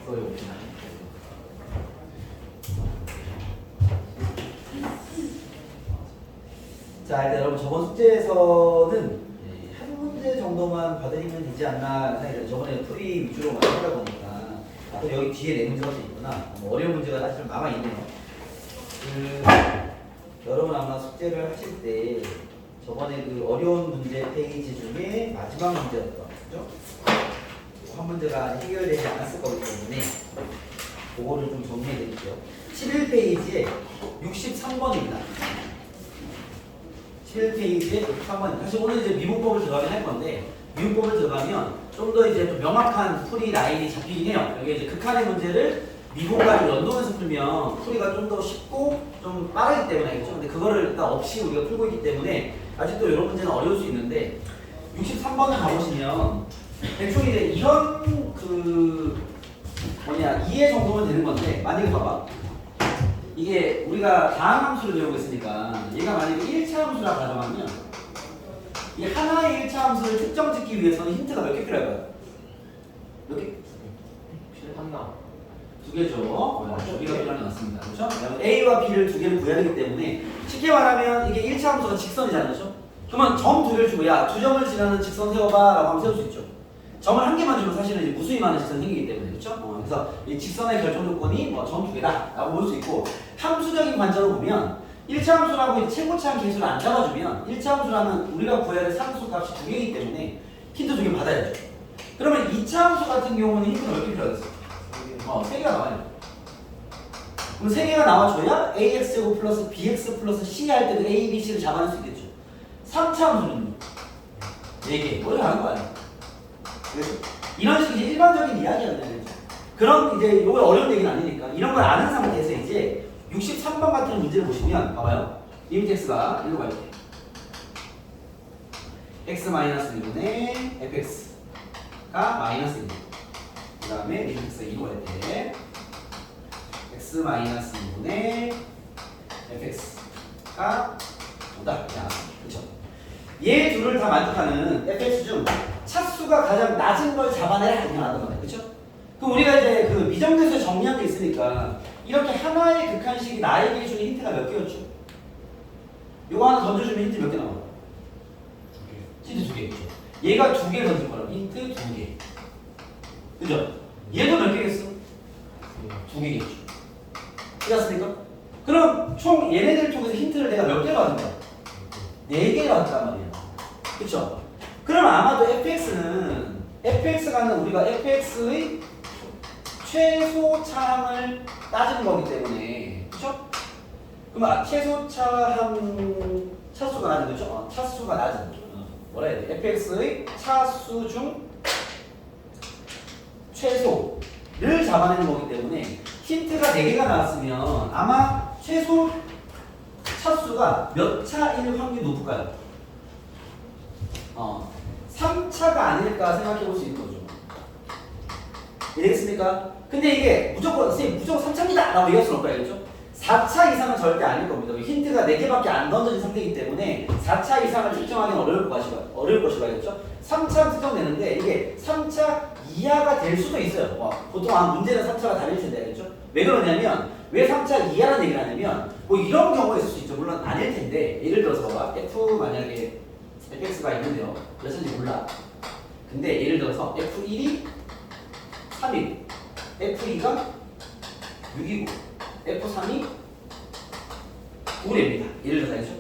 거의 없긴 하네. 자, 일단 여러분 저번 숙제에서는 한 문제 정도만 봐드리면 되지 않나 생각해요. 저번에 풀이 위주로 많이 하다 보니까 또 여기 뒤에 네 문제가 또 있구나. 어려운 문제가 사실 남아있네요. 여러분 아마 숙제를 하실 때 저번에 그 어려운 문제 페이지 중에 마지막 문제였던 그죠? 한 문제가 아직 해결되지 않았을 거기 때문에 그거를 좀 정리해 드릴게요. 11페이지에 63번입니다. 11페이지에 63번. 사실 오늘 이제 미분법을 들어가긴 할 건데, 미분법을 들어가면 좀 더 이제 좀 명확한 풀이 라인이 잡히긴 해요. 여기 이제 극한의 문제를 미분과를 연동해서 풀면 풀이가 좀 더 쉽고 좀 빠르기 때문에 알겠죠? 근데 그거를 일단 없이 우리가 풀고 있기 때문에 아직도 이런 문제는 어려울 수 있는데, 63번을 가보시면 대충 이제 이런 그 뭐냐 이해 정도면 되는 건데, 만약에 봐봐. 이게 우리가 다항함수를 배우고 있으니까 얘가 만약에 1차 함수라 가정하면 이 하나의 1차 함수를 특정 짓기 위해서는 힌트가 몇 개 필요할까요? 몇 개? 하나. 두 개죠. 두 개가 필요한 게 맞습니다. 그렇죠? A와 B를 두 개를 구해야 되기 때문에 쉽게 말하면 이게 1차 함수가 직선이잖아요. 그렇죠? 그러면 점 두 개를 주고 야, 두 점을 지나는 직선 세워봐 라고 하면 세울 수 있죠. 점을 한 개만 주면 사실은 이제 무수히 많은 직선이 생기기 때문에 그렇죠? 그래서 이 직선의 결정 조건이 뭐 점 두 개다 라고 볼 수 있고, 함수적인 관점으로 보면 1차 함수라고 이제 최고차한 개수를 안 잡아주면 1차 함수라면 우리가 구해야 될 상수 값이 두 개이기 때문에 힌트 두 개 받아야죠. 그러면 2차 함수 같은 경우는 힌트가 몇 개 필요하겠어? 세 개가 나와요. 그럼 세 개가 나와줘야 ax제곱 플러스 bx 플러스 c 할 때도 a, b, c를 잡아낼 수 있겠죠. 3차 함수는요? 4개. 머리 가는 거 아니에요? 이런 식의 일반적인 이야기였네요. 그런 이제 이거 어려운 얘기는 아니니까 이런 걸 아는 상태에서 이제 63번 같은 문제를 보시면 봐봐요. 리미트 x가 일로 갈 때 x-1분의 fx가 마이너스 1. 그 다음에 리미트 x가 2로 갈 때 x-2분의 fx가 5다. 그렇죠? 얘 둘을 다 만족하는 fx 중 차수가 가장 낮은 걸 잡아내야 가능하단 말이에요. 그렇죠? 그럼 우리가 이제 그 미정대수에 정리한 게 있으니까 이렇게 하나의 극한식이 나에게 주는 힌트가 몇 개였죠? 이거 하나 던져주면 힌트 몇 개 나와요? 힌트 2개. 얘가 2개 던질 거라고. 힌트 2개. 그죠? 얘도 몇 개겠어? 2개겠죠. 그렇습니까? 그럼 총 얘네들 통해서 힌트를 내가 몇 개를 받은 거야? 4개를 받았단 말이에요. 그쵸? 그럼 아마도 fx가는 우리가 fx의 최소차항을 따지는 거기 때문에, 그쵸? 그럼 최소차항 차수가 낮은 거죠? 차수가 낮은 뭐라 해야 돼? fx의 차수 중 최소를 잡아내는 거기 때문에 힌트가 4개가 나왔으면 아마 최소 차수가 몇 차일 확률이 높을까요? 3차가 아닐까 생각해 볼 수 있는 거죠. 이해됐습니까? 근데 이게 무조건 3차입니다! 라고 얘기할 수는 없다, 알겠죠? 4차 이상은 절대 아닐 겁니다. 힌트가 4개밖에 안 던져진 상태이기 때문에 4차 이상을 특정하기는 어려울 것이고, 알겠죠? 3차 특정되는데 이게 3차 이하가 될 수도 있어요. 보통 문제는 3차가 다를 텐데, 알겠죠? 왜 그러냐면, 왜 3차 이하라는 얘기를 하냐면, 뭐 이런 경우가 있을 수 있죠. 물론 아닐 텐데, 예를 들어서 봐봐. f 만약에 fx가 있는데요. 몇 차인지 몰라. 근데 예를 들어서 f1이 3이고, f2가 6이고, f3이 9랍니다. 예를 들어서 알죠?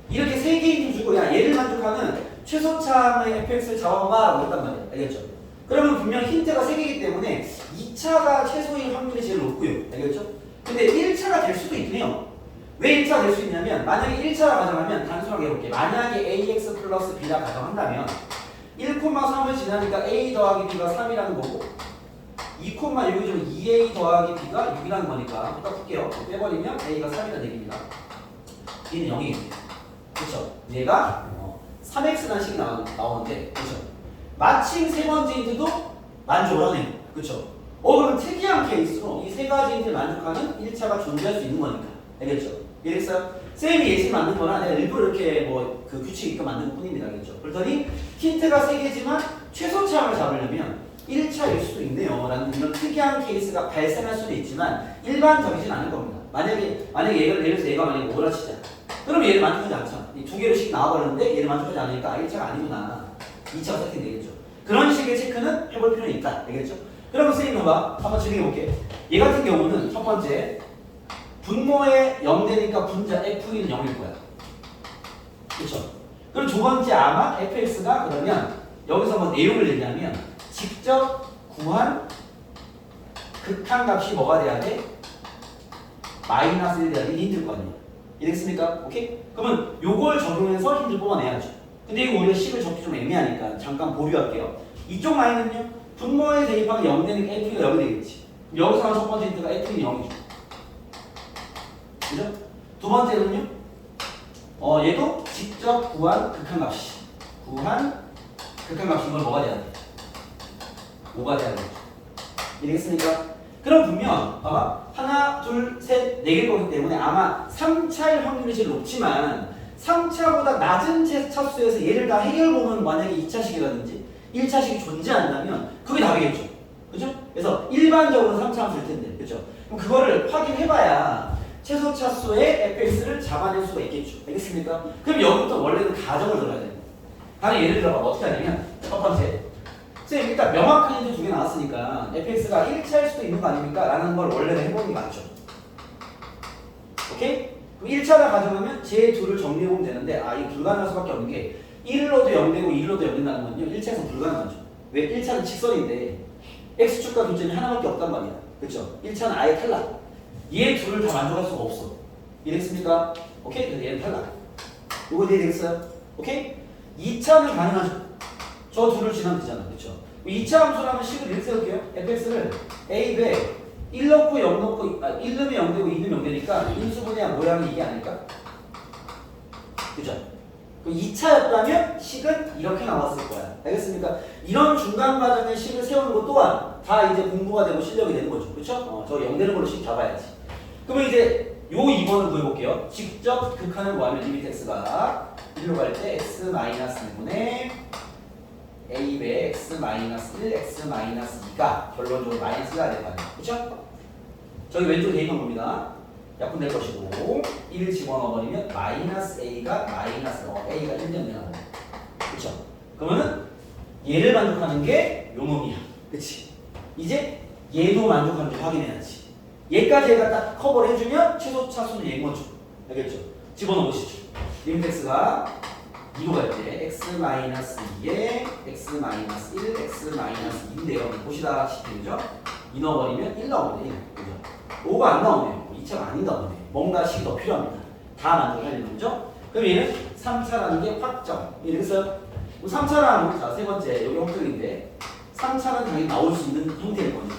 이렇게 3개 힌트 주고, 야, 얘를 만족하는 최소차의 fx를 잡아봐 라고 했단 말이에요. 알겠죠? 그러면 분명 힌트가 3개이기 때문에 2차가 최소인 확률이 제일 높고요. 알겠죠? 근데 1차가 될 수도 있긴 해요. 왜 1차가 될 수 있냐면, 만약에 1차라 가정하면 단순하게 해볼게. 만약에 ax 플러스 b라 가정한다면 1,3을 지나니까 a 더하기 b가 3이라는 거고 2,6이 좀 2a 더하기 b가 6이라는 거니까 딱 풀게요. 빼버리면 a가 3이라는 얘기입니다. b는 0이겠죠. 그쵸? 얘가 3x라는 식이 나오는데, 그쵸? 마침 세 번째 힌트도 만족을 하네요. 그쵸? 그러면 특이한 케이스로 이 세 가지 힌트를 만족하는 1차가 존재할 수 있는 거니까. 알겠죠? 이해됐어요? 쌤이 예시 만든 거나 내가 일부러 이렇게 그 규칙 있게 만든 것 뿐입니다. 알겠죠? 그랬더니 힌트가 3개지만 최소차항을 잡으려면 1차일 수도 있네요 라는 이런 특이한 케이스가 발생할 수도 있지만 일반적이진 않을 겁니다. 만약에 예를 들어서 얘가 만약에 5라 치자. 그럼 얘를 만족하지 않죠. 이 두 개로씩 나와버렸는데 얘를 만족하지 않으니까 1차가 아니구나. 2차가 세팅되겠죠. 그런 식의 체크는 해볼 필요는 있다. 알겠죠? 그러면 선생님 봐봐. 한번 진행해볼게. 얘 같은 경우는 첫 번째 분모에 0되니까 분자 F는 0일 거야. 그쵸? 그럼 두 번째 아마 fx가 그러면 여기서 뭐 내용을 얘기하면 직접 구한 극한값이 뭐가 돼야 돼? 마이너스 1 돼야 돼. 힘들 거 아니야. 이해됐습니까? 오케이? 그러면 요걸 적용해서 힘들 뽑아내야죠. 근데 이거 우리가 식을 적기 좀 애매하니까 잠깐 보류할게요. 이쪽 라인은요. 분모에 대입하면 0 되니까 f가 0이 되겠지. 여기서 하는 첫 번째 힌트가 f는 0이죠. 그죠? 두 번째는요. 얘도 직접 구한 극한값이. 극한값인 걸 뭐가 돼야 돼? 5가 돼야 되죠. 이해됐습니까? 그럼 분명 봐봐. 하나, 둘, 셋, 네 개일 거기 때문에 아마 3차일 확률이 제일 높지만 3차보다 낮은 차수에서 얘를 다 해결보면 만약에 2차식이라든지 1차식이 존재한다면 그게 답이겠죠. 그죠? 그래서 일반적으로 3차 함수일 텐데. 그죠? 그럼 그거를 확인해봐야 최소 차수의 fx를 잡아낼 수가 있겠죠. 알겠습니까? 그럼 여기부터 원래는 가정을 들어야 돼요. 다른 예를 들어봐. 어떻게 하냐면 첫 번째 선생님 일단 명확한 힌트 2개 나왔으니까 fx가 1차일 수도 있는 거 아닙니까? 라는 걸 원래는 해보는 게 맞죠. 오케이? 그럼 1차라 가정하면 제 둘을 정리해보면 되는데 이거 불가능할 수밖에 없는 게 1로도 0되고 2로도 0 된다는 건요 1차에서 불가능하죠. 왜? 1차는 직선인데 x축과 교점이 하나밖에 없단 말이야. 그쵸? 1차는 아예 탈락. 얘 둘을 다 만족할 수가 없어. 이해됐습니까? 오케이? 그래서 얘는 탈락. 이거 이해되겠어요? 오케이? 2차는 가능하죠. 저 둘을 지나면 되잖아. 그쵸? 2차 함수라면 식을 이렇게 세울게요. fx를 a 배 1 넣고 0 넣고 1 넣으면 0 되고 2 넣으면 0 되니까 인수분해한 모양이 이게 아닐까? 그죠? 2차였다면 식은 이렇게 나왔을 거야. 알겠습니까? 이런 중간 과정의 식을 세우는 것 또한 다 이제 공부가 되고 실력이 되는 거죠. 그쵸? 저 0 되는 걸로 식 잡아야지. 그러면 이제 요 2번을 구해볼게요. 직접 극한을 구하면 리미트 x가 1로 갈 때 x 마이너스 1분의 a 배 x 마이너스 1 x 마이너스 2가 결론적으로 마이너스가 될 거 아니에요. 그쵸? 저기 왼쪽에 대입한 겁니다. 약분될 것이고 1 집어넣어버리면 마이너스 a가 마이너스 a가 1점 되나요? 그쵸? 그러면은 얘를 만족하는 게 요 놈이야. 그치? 이제 얘도 만족하는지 확인해야지. 얘까지 얘가 딱 커버를 해주면 최소 차수는 얘인 거죠. 알겠죠? 집어넣으시죠. 리미트 x가 2로 갈 때 x 마이너스 2에 x 마이너스 1 x 마이너스 2인데요. 보시다시피 그죠? 2 넣어버리면 1 나오네. 그죠? 5가 안 나오네요. 2차가 아니다 오네. 뭔가 식이 더 필요합니다. 다 만족하려는 거죠? 그럼 얘는 3차라는 게 확정. 이래서 3차라는 자, 세 번째 여기 확정인데 3차는 당연히 나올 수 있는 형태일 거니까.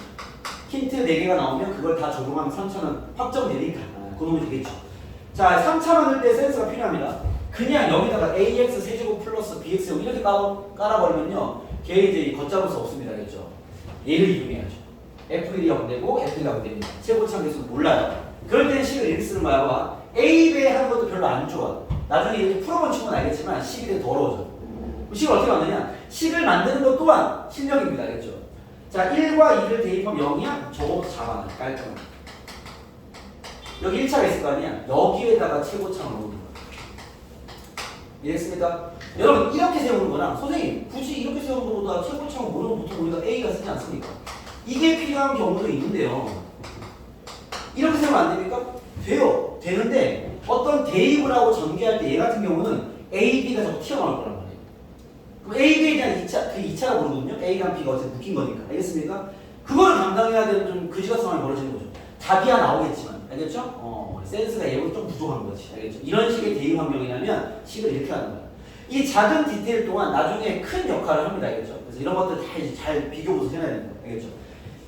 힌트 4개가 나오면 그걸 다 적용하면 3차는 확정되니까 그놈이 되겠죠. 자, 3차 만들 때 센스가 필요합니다. 그냥 여기다가 ax 세제곱 플러스 bx 이렇게 깔아버리면요 걔 이제 걷잡을 수 없습니다. 알겠죠? 얘를 이용해야죠. f1이 0되고 f2가 0됩니다. 최고참 개수는 몰라요. 그럴 때는 식을 이렇게 쓰는 거야. 봐. a-배 하는 것도 별로 안 좋아. 나중에 이렇게 풀어본 친구는 알겠지만 식이 되게 더러워져. 식을 어떻게 만드냐? 식을 만드는 것 또한 실력입니다. 알겠죠? 자, 1과 2를 대입하면 0이야? 저거부터 잡아놔. 깔끔하게. 여기 1차가 있을 거 아니야? 여기에다가 최고참을 놓는 거야. 이해했습니까? 여러분 이렇게 세우는 거랑 선생님 굳이 이렇게 세우는 것보다 최고참을 모르면 보통 우리가 A가 쓰지 않습니까? 이게 필요한 경우도 있는데요. 이렇게 세우면 안 됩니까? 돼요. 되는데 어떤 대입을 하고 전개할 때 얘 같은 경우는 A, B가 자꾸 튀어나올 거란 말이에요. 그럼 A, B에 대한 2차, 그게 2차라고 부르거든요. A랑 B가 어쨌든 묶인 거니까. 알겠습니까? 그걸 감당해야 되는 좀 그지 같은 상황이 벌어지는 거죠. 답이야 나오겠지만. 알겠죠? 센스가 얘보다 좀 부족한 거지. 알겠죠? 이런 식의 대입 환경이라면 식을 이렇게 하는 거야. 이 작은 디테일 동안 나중에 큰 역할을 합니다. 알겠죠? 그래서 이런 것들 다 이제 잘 비교해서 해놔야 됩니다. 알겠죠?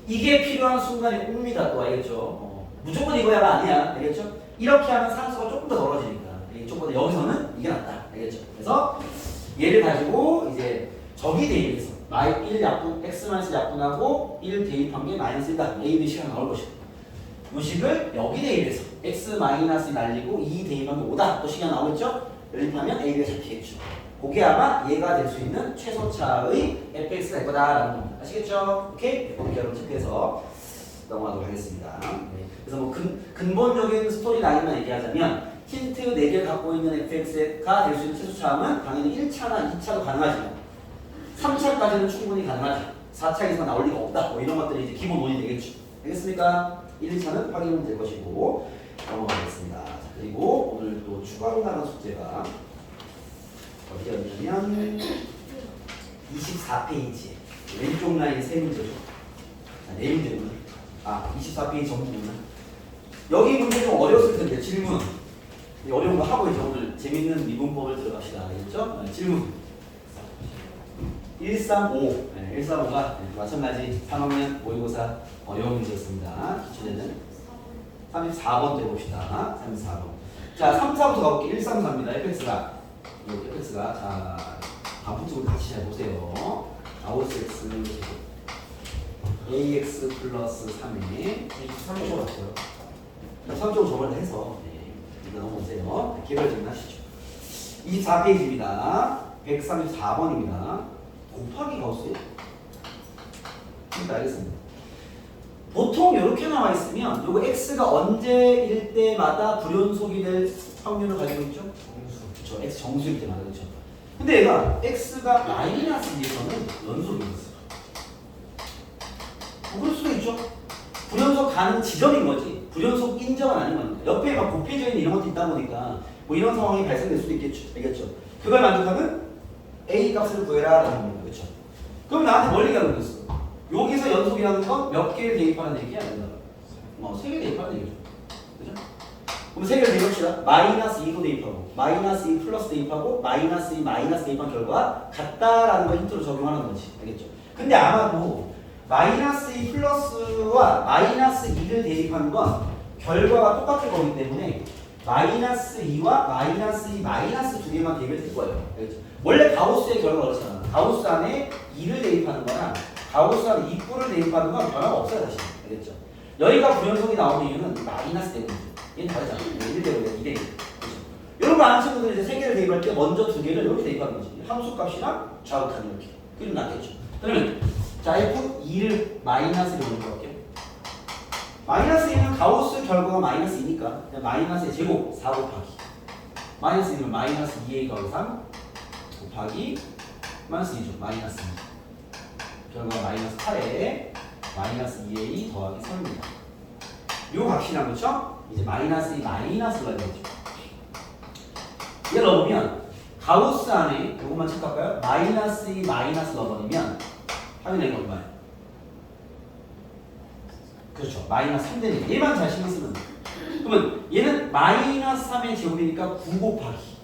이게 필요한 순간이 옵니다. 또 알겠죠? 무조건 이거야가 아니야. 알겠죠? 이렇게 하면 산수가 조금 더 덜어지니까. 조금 더 여기서는 이게 낫다. 알겠죠? 그래서 얘를 가지고 이제 저기 대입해서 1 약분, x-1 약분하고 1 대입한 게 마이너스 1다. a, b 시간 나올 것이고. 이 식을 여기 대입해서 x 마이너스 날리고 2 대입하면 5다. 또 시간 나오겠죠? 연립하면 a가 잡히겠죠. 그게 아마 얘가 될 수 있는 최소차의 fx가 될 거다라는 겁니다. 아시겠죠? 오케이? 이렇게 여러분 체크해서 넘어가도록 하겠습니다. 네. 그래서 뭐 근본적인 스토리 라인만 얘기하자면 힌트 4개를 갖고 있는 fx가 될 수 있는 최소차함은 당연히 1차나 2차도 가능하지만 3차까지는 충분히 가능하다. 4차 이상 나올 리가 없다. 뭐 이런 것들이 이제 기본 논이 되겠죠. 알겠습니까? 1, 2차는 확인은 될 것이고 넘어가겠습니다. 자, 그리고 오늘 또 추가로 나간 숙제가 어디였냐면 24페이지 왼쪽 라인 3문제죠. 4문제구나. 24페이지 전부구나. 여기 문제 좀 어려웠을 텐데 질문. 어려운 거 하고 이제 오늘 재밌는 미분법을 들어갑시다. 알겠죠? 질문. 135. 135가 마찬가지 3학년 모의고사 어려운 문제였습니다. 기출에는 34번 해봅시다. 34번. 자, 3, 4부터 가볼게요. 134입니다. fx가 자, 반복적으로 같이 잘 보세요. 아우스 x ax 플러스 3에 23초 같아요. 3쪽으로 저번에 해서 일단 넘어오세요. 개별 질문하시죠. 24페이지입니다. 134번입니다. 곱하기 가우스요? 알겠습니다. 보통 이렇게 나와 있으면 요거 x가 언제일 때마다 불연속이 될 확률을 가지고 있죠? 그렇죠. x 정수일 때마다 그렇죠. 근데 얘가 x가 마이너스 2에서는 연속이 있어요. 그럴 수도 있죠. 불연속 가는 지점인 거지. 불연속 인정은 아닌 겁니다. 옆에 막 곱해져 있는 이런 것도 있다 보니까 뭐 이런 상황이 발생될 수도 있겠죠. 알겠죠? 그걸 만족하면 a 값을 구해라 라는 겁니다. 그렇죠? 그럼 나한테 뭘 얘기하는 거였어? 여기서 연속이라는 건 몇 개를 대입하는 얘기야? 아닌가? 3개 대입하는 얘기죠. 그죠? 그럼 3개를 대입합시다. 마이너스 2도 대입하고 마이너스 2 플러스 대입하고 마이너스 2 마이너스 대입한 결과 같다라는 걸 힌트로 적용하는 거지. 알겠죠? 근데 아마도 마이너스 2 플러스와 마이너스 2를 대입하는 건 결과가 똑같을 거기 때문에 마이너스 2와 마이너스 2 마이너스 2개만 대입이 될 거예요. 알겠죠? 원래 가우스의 결과가 그렇잖아. 가우스 안에 2를 대입하는 거랑 가우스 안에 2뿔을 대입하는 건 변화가 없어요. 다시. 알겠죠? 여기가 불연속이 나오는 이유는 마이너스 때문이죠. 얘는 다르잖아. 1대5야 2대1. 그렇죠? 이런 거 아는 친구들은 이제 3개를 대입할 때 먼저 2개를 이렇게 대입하는 거지. 함수값이랑 좌극하는 이렇게. 그럼 낫겠죠. 그러면 자, F2를 마이너스로 올려볼게요. 마이너스 2는 가우스 결과가 마이너스 2니까 마이너스의 제곱 4 곱하기 마이너스 2는 마이너스 2a 더하기 3 곱하기 마이너스 2죠. 마이너스 2 결과가 마이너스 8에 마이너스 2a 더하기 3입니다. 요 값이랑 그렇죠? 이제 마이너스 2 마이너스가 되죠. 얘를 넣으면 가우스 안에 요것만 체크할까요? 마이너스 2 마이너스 넣어버리면 확인해 거 얼마예요? 그렇죠. 마이너스 3되니까 얘만 잘 신경 쓰면 돼. 그러면 얘는 마이너스 3의 제곱이니까 9 곱하기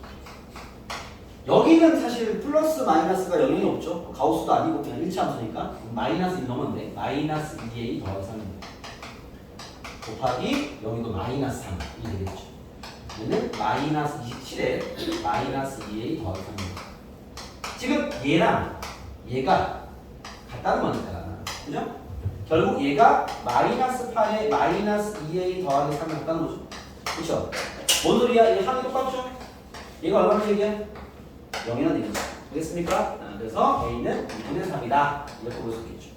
여기는 사실 플러스 마이너스가 영향이 없죠. 가우스도 아니고 그냥 1차 함수니까 마이너스 1 넣으면 돼. 마이너스 2a 더하기 3입니다. 곱하기 여기도 마이너스 3이 되겠죠. 얘는 마이너스 27에 마이너스 2a 더하기 3입니다. 지금 얘랑 얘가 같다는 거니까. 그죠? 결국 얘가 마이너스 8에 마이너스 2a 더하기 3이 같다는 거죠. 그쵸? 뭔 소리야? 얘 항이 똑같죠? 얘가 얼마나 얘기야? 0이라는 얘기죠. 알겠습니까? 그래서 a는 2분의 3이다. 이렇게 볼 수 있겠죠.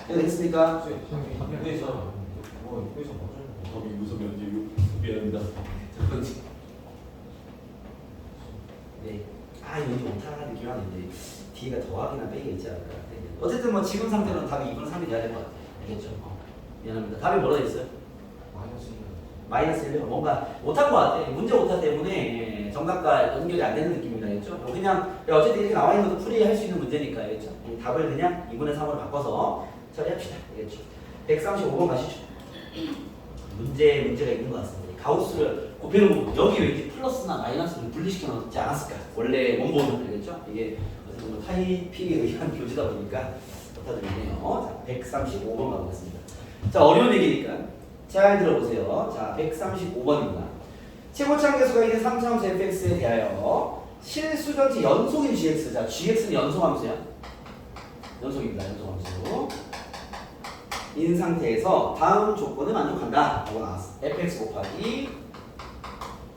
되겠습니까? 여기서 맞아요. 범위 무슨 면제 미안합니다. 첫 번째. 네. 왠지 못하는 느낌 하는데 D가 더하기나 빼기 있지 않을까. 어쨌든 뭐 지금 상태로는 답이 2분의 3이 돼야 될 것 같아요. 알겠죠? 미안합니다. 답이 뭐라 있어요? 마이너스 1. 뭔가 못한 것 같아. 문제 오타 때문에 정답과 연결이 안 되는 느낌입니다. 알겠죠? 그냥 어쨌든 이렇게 나와 있는 것도 풀이할 수 있는 문제니까. 알겠죠? 이 답을 그냥 2분의 3으로 바꿔서 처리합시다. 알겠죠? 135번 가시죠. 문제가 있는 것 같습니다. 가우스를 곱해놓은 여기 왠지 플러스나 마이너스를 분리시켜 놓지 않았을까? 원래 원본은. 알겠죠? 이게 어쨌든 뭐 타이핑에 의한 교재다 보니까 못하드리네요. 자, 135번 가보겠습니다. 자, 어려운 얘기니까 잘 들어보세요. 자, 135번입니다. 최고차항 계수가 있는 3차함수 fx에 대하여 실수전체 연속인 gx. 자, gx는 연속함수야. 연속입니다. 연속함수. 인 상태에서 다음 조건을 만족한다 라고 나왔어. fx 곱하기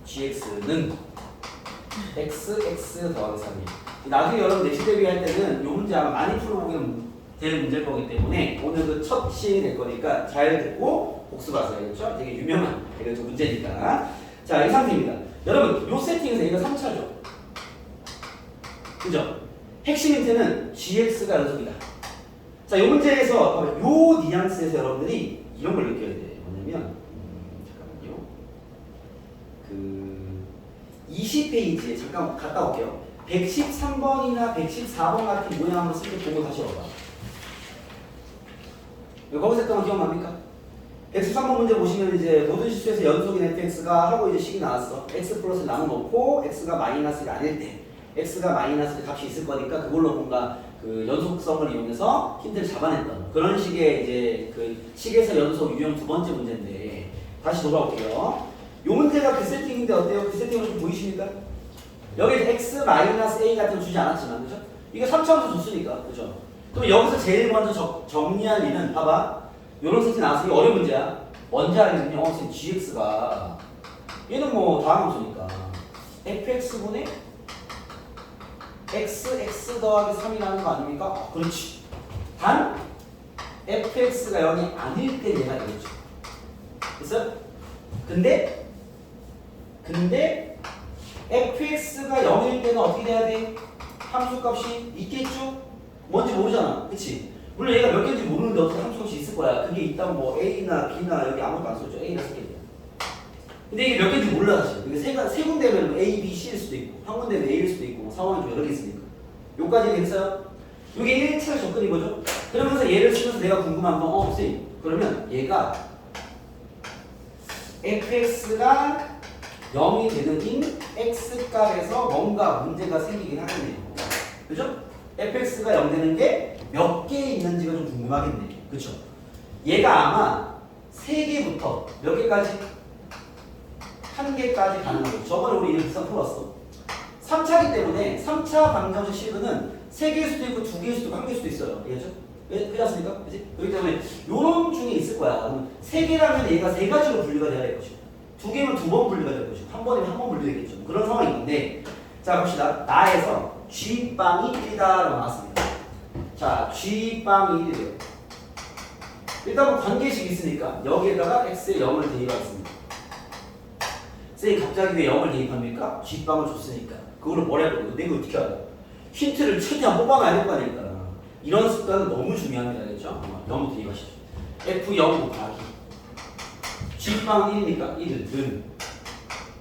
gx는 xx 더하기 3이. 나중에 여러분 내신 대비할 때는 이 문제 아마 많이 풀어보기는 될 문제일 거기 때문에 오늘 그 첫 시행이 될 거니까 잘 듣고 복습하세요. 그렇죠? 되게 유명한 그 문제니까. 자, 이 상태입니다. 여러분, 요 세팅에서 얘가 3차죠. 그죠? 핵심 힌트는 gx가 연속이다. 자, 이 문제에서 요 뉘앙스에서 여러분들이 이런 걸 느껴야 돼요. 뭐냐면 잠깐만요. 그 20페이지에 잠깐 갔다 올게요. 113번이나 114번 같은 모양 한번 쓸 때 보고 다시 와봐. 거기서 했던 거 기억납니까? 113번 문제 보시면 이제 모든 실수에서 연속인 fx가 하고 이제 식이 나왔어. x 플러스 나눠놓고 x가 마이너스가 아닐 때 x가 마이너스 값이 있을 거니까 그걸로 뭔가 그 연속성을 이용해서 힌트를 잡아냈던 그런 식의 이제 그 식에서 연속 유형 두 번째 문제인데 다시 돌아올게요. 요 문제가 그 세팅인데 어때요? 그 세팅으로 좀 보이십니까? 여기 x 마이너스 a 같은 거 주지 않았지만 그죠? 이거 3차원에서 줬으니까 그죠? 그럼 여기서 제일 먼저 정리할 일은 봐봐. 요런 세팅 나왔으니 어려운 문제야. 먼저 할 일은요. 선생님 gx가 얘는 뭐 다음 함수니까 fx분의 x 더하기 3이라는 거 아닙니까? 그렇지. 단 fx가 0이 아닐 때 얘가 되겠죠. 됐어요? 근데 fx가 0일 때는 어떻게 돼야 돼? 함수값이 있겠죠? 뭔지 모르잖아. 그치? 물론 얘가 몇 개인지 모르는데 어떻게 함수값이 있을 거야. 그게 있다면 뭐 a나 b나 여기 아무것도 안 써줘. a나 쓸게 돼. 근데 이게 몇 개인지 몰라 사실. 이게 세 군데면 a, b, c일 수도 있고 한 군데면 a일 수도 있고 뭐 상황이 좀 여러 개 있으니까. 요까지 됐어요? 요게 1차 접근인 거죠? 그러면서 얘를 쓰면서 내가 궁금한 건 선생님 그러면 얘가 fx가 0이 되는 인 x값에서 뭔가 문제가 생기긴 하겠네요. 그죠? fx가 0 되는 게 몇 개 있는지가 좀 궁금하겠네. 그쵸? 얘가 아마 3개부터 몇 개까지? 1개까지 가는 거죠. 저번에 우리 이런 비슷한 풀었어. 3차기 때문에 3차 방정식 식은 3개일 수도 있고 2개일 수도 있고 1개일 수도 있어요. 이해죠? 그렇지 않습니까? 그치? 그렇기 때문에 요런 중에 있을 거야. 3개라면 얘가 3가지로 분류가 돼야 될 것이고 2개면 2번 분류가 될 것이고 1번이면 1번 분류되겠죠. 그런 상황이 있는데 자 봅시다. 나에서 G빵이 1이다 라고 나왔습니다. 자 G빵이 1이래요. 일단 뭐 관계식이 있으니까 여기에다가 X에 0을 대입하겠습니다. 쌤이 갑자기 왜 0을 대입합니까? G빵을 줬으니까. 그거를 뭐라고 내가 어떻게 알아? 힌트를 최대한 뽑아놔야 될 거 아닙니까? 이런 습관은 너무 중요합니다. 알겠죠? 0 대입하시죠. F0 곱하기 G빵 1이니까 1은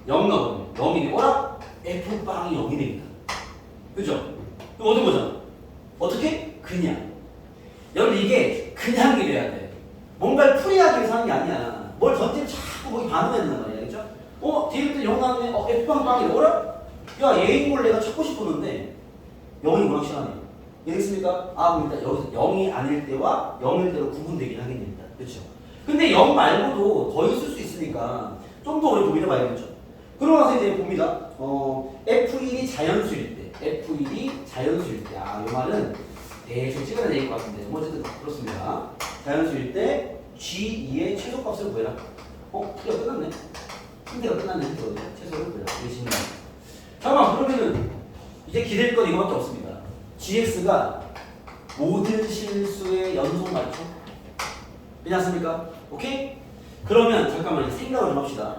0 넣으면 0이네. 어라? F빵이 0이 됩니다. 그죠? 그럼 어떤 거잖아? 어떻게? 그냥. 여러분 이게 그냥 이래야 돼. 뭔가를 풀이하기 위해서 하는 게 아니야. 뭘 던지면 자꾸 거기 반응해야 된단 말이야. 그죠? 뒤에 0 나오네. F빵 빵이래. 어라? 야, 얘인 걸 내가 찾고 싶었는데 0이 워낙 시간해. 이해됐습니까? 그럼 일단 여기서 0이 아닐 때와 0일 때로 구분되긴 하겠습니다. 그렇죠? 근데 0 말고도 더 있을 수 있으니까 좀 더 오래 고민해 봐야겠죠. 그러고 나서 이제 봅니다. F1이 자연수일 때, F1이 자연수일 때, 이 말은 대충 찍어내야 될 것 같은데, 어쨌든 그렇습니다. 자연수일 때 G2의 최소값을 구해라. 이거 끝났네. 힌트가 끝났네. 최소를 구해라. 이게 질문. 잠깐만, 그러면은 이제 기댈 건 이거밖에 없습니다. GX가 모든 실수의 연속 맞죠? 괜찮습니까? 오케이? 그러면 잠깐만 생각을 좀 합시다.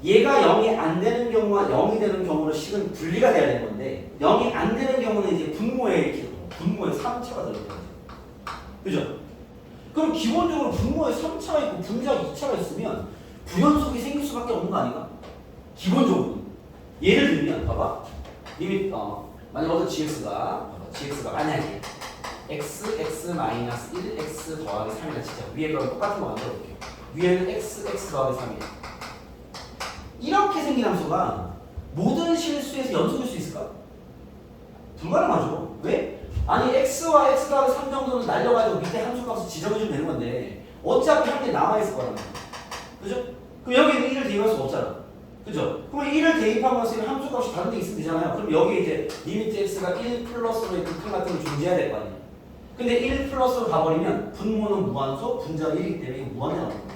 얘가 0이 안 되는 경우와 0이 되는 경우로 식은 분리가 돼야 되는 건데 0이 안 되는 경우는 이제 분모에 3차가 들어있거든요. 그죠? 그럼 기본적으로 분모에 3차가 있고 분자가 2차가 있으면 부연속이 생길 수밖에 없는 거 아닌가? 기본적으로. 예를 들면 봐봐. 이미 만약 어떤 gx가 만약에 x 마이너스 1 x 더하기 3이라 치자. 위에 거랑 똑같은 거 만들어 볼게요. 위에는 x 더하기 3이야. 이렇게 생긴 함수가 모든 실수에서 연속일 수 있을까? 불가능하죠. 왜? 아니 x와 x 더하기 3 정도는 날려가지고 밑에 함수값을 지정해주면 되는 건데 어차피 한 개 남아있을 거란 말이야. 그죠? 그럼 여기는 1을 대입할 수가 없잖아. 그죠? 그럼 1을 대입하면 함수값이 다른 데 있으면 되잖아요. 그럼 여기에 이제 리미트 x가 1 플러스로의 극한 같은 걸 존재해야 될 거 아니에요. 근데 1 플러스로 가버리면 분모는 무한소, 분자가 1이기 때문에 이게 무한이 나오는 거예요.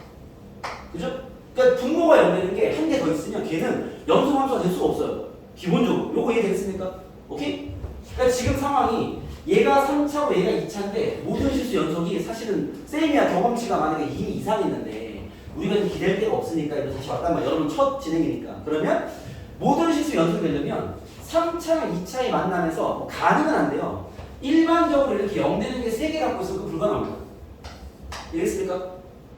그죠? 그러니까 분모가 0 되는 게 한 개 더 있으면 걔는 연속함수가 될 수가 없어요. 기본적으로. 요거 이해되겠습니까? 오케이? 그러니까 지금 상황이 얘가 3차고 얘가 2차인데 모든 실수 연속이 사실은 쌤이야 경험치가 만약에 이미 이상했는데 우리가 좀 기댈 데가 없으니까 이거 다시 왔단 말이야. 여러분 첫 진행이니까. 그러면 모든 실수 연속이 되려면 3차랑 2차의 만남에서 뭐 가능은 한데요. 일반적으로 이렇게 0되는 게 3개 갖고 있으면 그 불가능합니다. 이해했습니까?